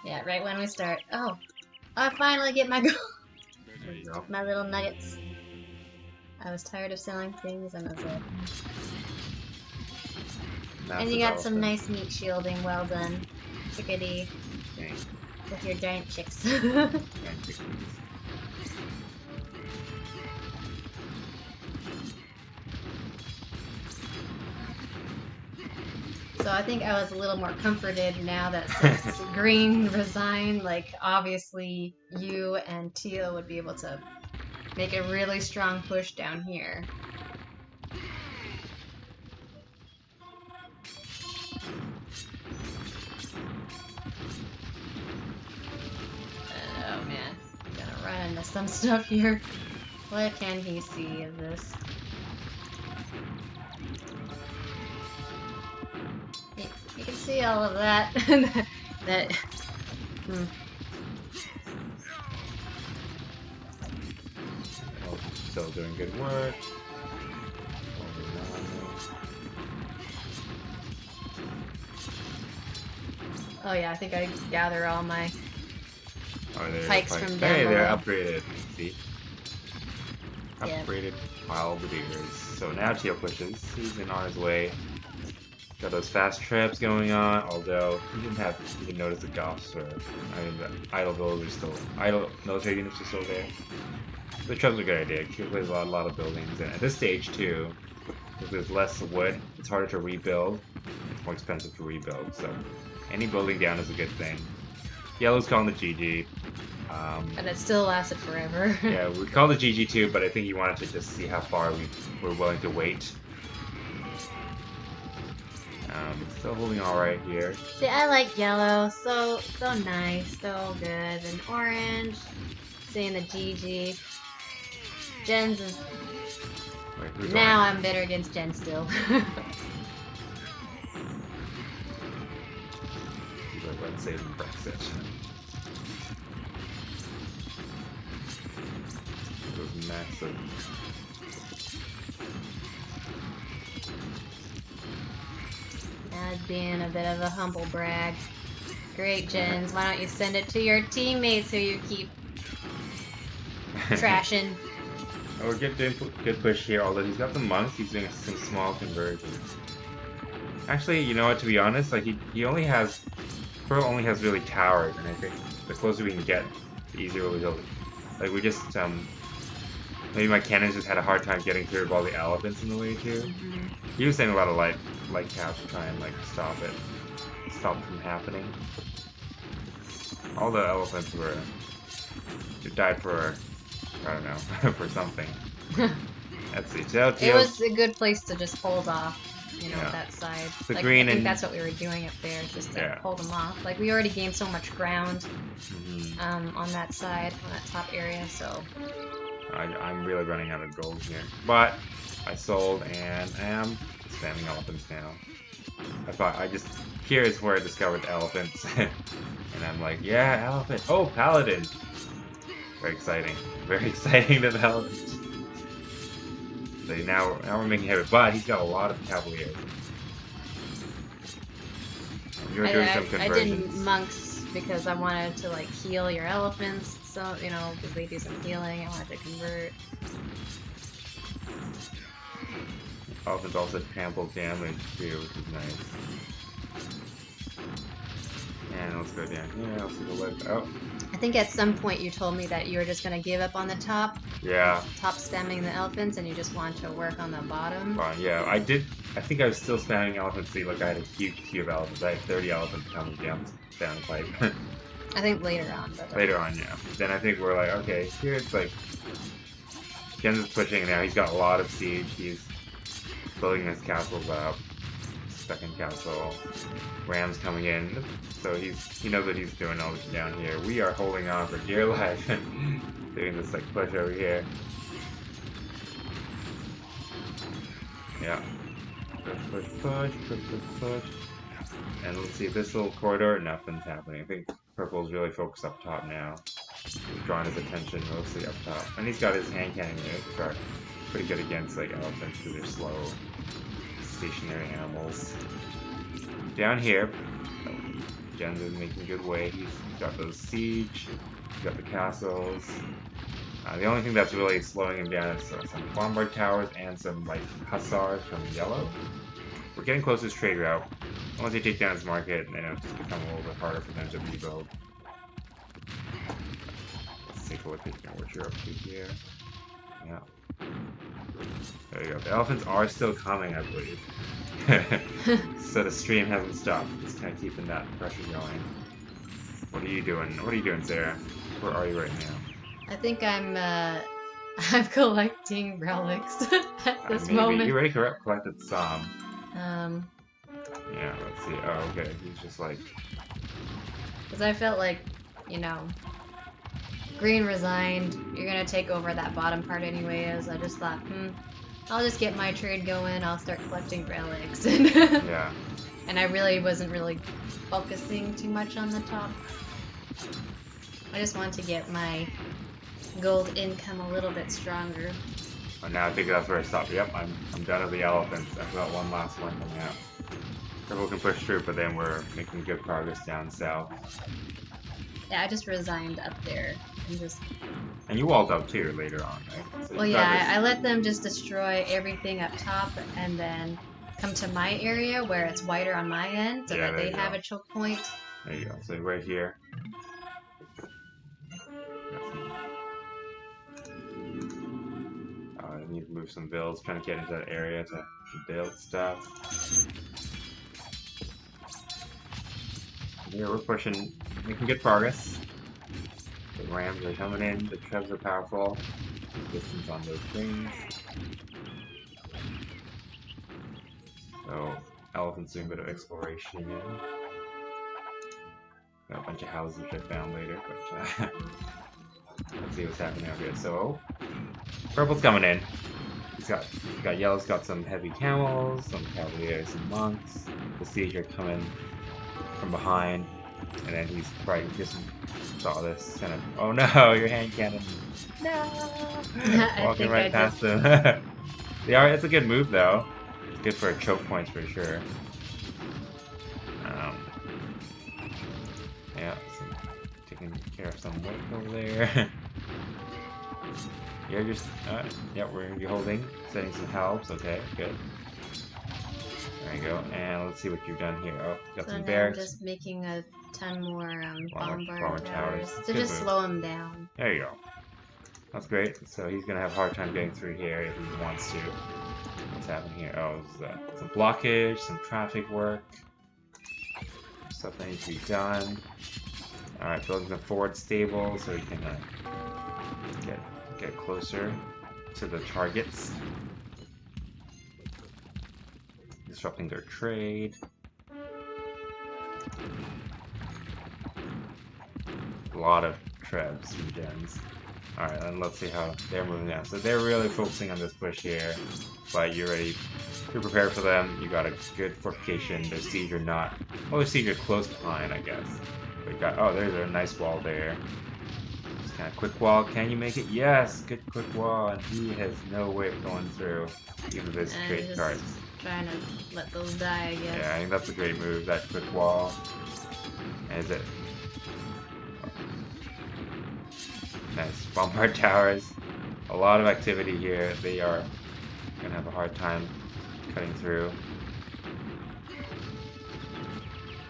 Yeah, right when we start. Oh, I finally get my There you go. my little nuggets. I was tired of selling things, and I was like. And you got some nice meat shielding. Well done, chickadee. Thanks. With your giant chicks. So I think I was a little more comforted now that since Green resigned, like obviously you and Teal would be able to make a really strong push down here. Oh man, I'm gonna run into some stuff here. What can he see of this? You can see all of that. that Hmm. Elephant's still doing good work. Oh yeah, I think I gather all my Oh, there the pikes pike. from down Hey, they're below. upgraded. See? Yeah. Upgraded halberdiers. So now Teal pushes. He's in on his way. Got those fast traps going on, although he didn't notice the Goths or I mean the idle villagers still idle military units are still there. The traps are a good idea. Teal plays a lot of buildings, and at this stage too, if there's less wood, it's harder to rebuild. It's more expensive to rebuild, so any building down is a good thing. Yellow's calling the GG. And it still lasted forever. Yeah, we called it GG too, but I think he wanted to just see how far we were willing to wait. Still holding all right here. See, I like yellow. So nice. So good. And orange. Seeing the GG. Jen's is... Wait, who's Now orange? I'm bitter against Jen still. Let's save him Brexit. Those massive. That'd being a bit of a humble brag. Great, Jens. Why don't you send it to your teammates who you keep trashing? Oh, we're getting good push here, although he's got the monks, he's doing some small conversions. Actually, you know what, to be honest, like he only has Pearl only has really towers, and I think the closer we can get, the easier we'll go. Like we just maybe my cannons just had a hard time getting through all the elephants in the way too. Mm-hmm. He was saying a lot of light caps to try and like stop it from happening. All the elephants died for, I don't know, for something. Let's see. It was a good place to just hold off, you know, Yeah. that side. The like, green I think and- that's what we were doing up there, just to Yeah. hold them off. Like, we already gained so much ground Mhm. on that side, on that top area, so... I'm really running out of gold here. But I sold and am spamming elephants now. Here is where I discovered the elephants. And I'm like, yeah, elephant. Oh, paladin. Very exciting. Very exciting to the elephant. So now we're making heavy, but he's got a lot of cavaliers. You're doing some I conversions. did monks because I wanted to, like, heal your elephants, so, you know, because they do some healing, I wanted to convert. Elephants also trample damage too, which is nice. And let's go down here. Let's see the left. Oh, I think at some point you told me that you were just going to give up on the top yeah. spamming the elephants, and you just want to work on the bottom. Fine, yeah. I think I was still spamming elephants. See, look, I had a huge queue of elephants. I had 30 elephants coming down the pipe. I think later on. But, Later on, yeah. Then I think we're like, okay, here it's like Jens is pushing now. He's got a lot of siege. He's building his castles up. Second castle. Ram's coming in. So he knows what he's doing all down here. We are holding on for dear life. Doing this like push over here. Yeah. Push. And let's see, this little corridor, nothing's happening. I think Purple's really focused up top now. He's drawing his attention mostly up top. And he's got his hand cannon there, which are pretty good against like elephants because they're slow, stationary animals. Down here, Jens is making good way. He's got those siege, he's got the castles. The only thing that's really slowing him down is some bombard towers and some like hussars from yellow. We're getting close to his trade route. Once they take down his market, then it'll just become a little bit harder for them to rebuild. Let's take a look at what you're up to here. Yeah. There you go. The elephants are still coming, I believe. So the stream hasn't stopped. Just kind of keeping that pressure going. What are you doing? What are you doing, Sarah? Where are you right now? I think I'm collecting relics at this Maybe. moment. You already collected some. Um, Yeah, let's see. Oh, okay. He's just like... because I felt like, you know, Green resigned. You're gonna take over that bottom part anyways. I just thought, I'll just get my trade going. I'll start collecting relics. Yeah. And I really wasn't focusing too much on the top. I just want to get my gold income a little bit stronger. And now I think that's where I stop. Yep, I'm done with the elephants. I've got one last one coming out. Purple can push through, but then we're making good progress down south. Yeah, I just resigned up there. And you walled up too later on, right? So well, yeah, I let them just destroy everything up top and then come to my area where it's whiter on my end so that they have a choke point. There you go. So right here. I need to move some builds, trying to get into that area to build stuff. Yeah, we're pushing, making good progress. The rams are coming in, the trebs are powerful. Distance on those things. So, elephants doing a bit of exploration again. Got a bunch of houses which I found later, but let's see what's happening out here. So, purple's coming in. He's got yellow's got some heavy camels, some cavaliers, some monks. The siege are coming from behind, and then he's probably just saw this kind of, oh no, your hand cannon. No! Walking right past them. It's a good move though. It's good for choke points for sure. Yeah, taking care of some work over there. You're just, yeah, you're holding, setting some helps. Okay, good. There you go. And let's see what you've done here. Oh, got some barracks. I'm just making a ton more bombard towers to just slow him down. There you go. That's great. So he's gonna have a hard time getting through here if he wants to. What's happening here? Oh, some blockage, some traffic work, stuff that needs to be done. All right, building the forward stable so he can get closer to the targets. Disrupting their trade. A lot of trebs and gens. Alright, and let's see how they're moving out. So they're really focusing on this push here, but you're prepared for them. You got a good fortification. Their siege are not. Well, their siege are close behind, I guess. But you got, oh, there's a nice wall there. Just kind of quick wall. Can you make it? Yes, good quick wall, and he has no way of going through even with his trade cards. Trying to let those die, I guess. Yeah, I think that's a great move. That quick wall. And is it? Nice. Bombard towers. A lot of activity here. They are gonna have a hard time cutting through.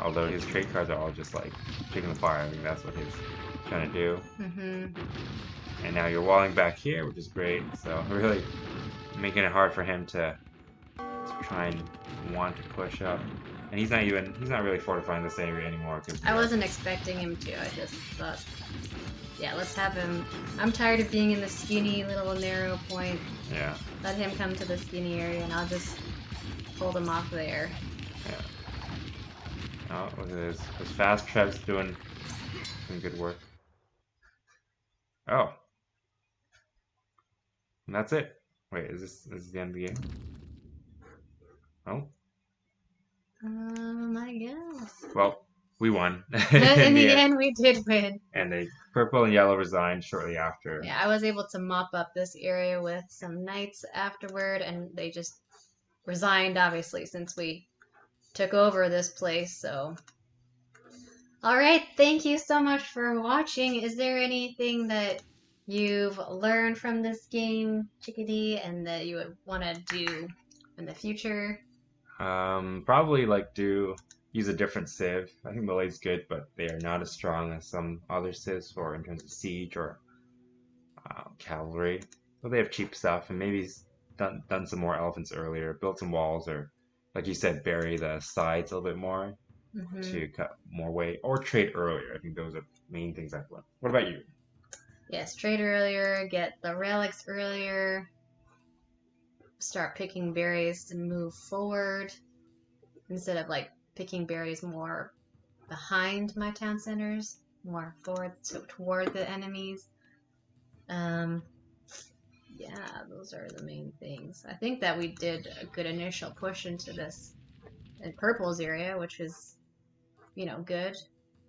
Although his trade cards are all just like picking the fire. I think that's what he's trying to do. And now you're walling back here, which is great. So really making it hard for him to try and want to push up. And he's not really fortifying this area anymore. I wasn't expecting him to. I just thought, yeah, let's have him. I'm tired of being in the skinny little narrow point. Yeah. Let him come to the skinny area, and I'll just hold him off there. Yeah. Oh, look at this. Those fast trebs doing good work. Oh. And that's it. Wait, is this the end of the game? Oh. I guess. Well, we won. In the end, we did win. And they purple and yellow resigned shortly after. Yeah, I was able to mop up this area with some knights afterward, and they just resigned, obviously, since we took over this place, so. Alright, thank you so much for watching. Is there anything that you've learned from this game, Chickadee, and that you would want to do in the future? Probably use a different civ. I think melee's good, but they are not as strong as some other civs in terms of siege or cavalry. But they have cheap stuff, and maybe he's done some more elephants earlier, built some walls, or like you said, bury the sides a little bit more to cut more weight, or trade earlier. I think those are main things I've learned. What about you? Yes, trade earlier, get the relics earlier, start picking berries to move forward instead of picking berries more behind my town centers, more forward toward the enemies. Yeah, those are the main things. I think that we did a good initial push into this in Purple's area, which was, good.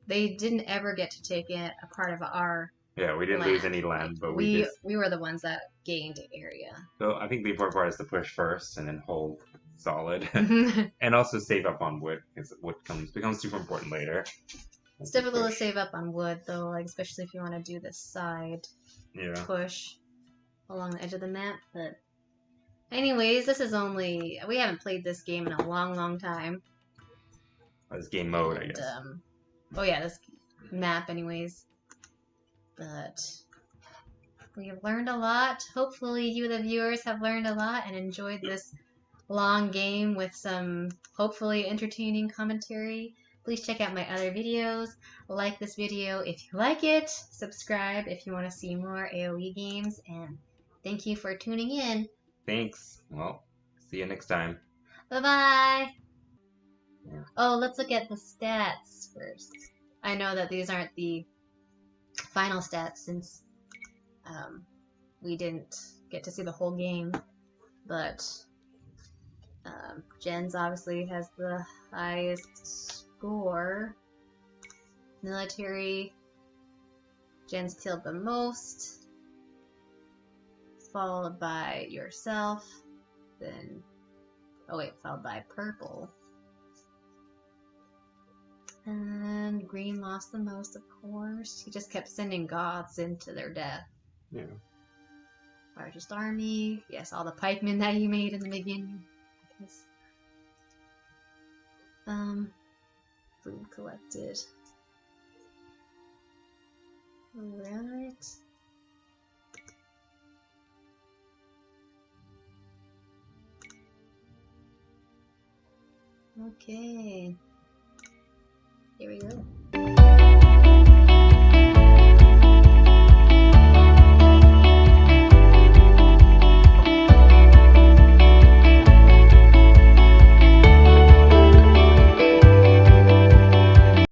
they didn't ever get to take it a part of our Yeah, we didn't lose land. any Like land, but we we just. we were the ones that gained area. So I think the important part is to push first and then hold solid, It's and also save up on wood because wood becomes super important later as you difficult to push. save up on wood though, like especially if you want to do this side Yeah, push along the edge of the map. But anyways, this is only we haven't played this game in a long time. as game mode, I And guess. oh yeah, this map anyways. But we have learned a lot. Hopefully you the viewers have learned a lot and enjoyed this long game with some hopefully entertaining commentary. Please check out my other videos. Like this video if you like it. Subscribe if you want to see more AoE games. And thank you for tuning in. Thanks. Well, see you next time. Bye-bye. Yeah. Oh, let's look at the stats first. I know that these aren't the final stats since we didn't get to see the whole game, but Jens obviously has the highest score. Military, Jens killed the most, followed by yourself, then, oh wait, followed by purple. And green lost the most, of course. He just kept sending goths into their death. Yeah. Largest army, yes, all the pikemen that he made in the beginning. I guess. Food collected. Alright. Okay. Here we go.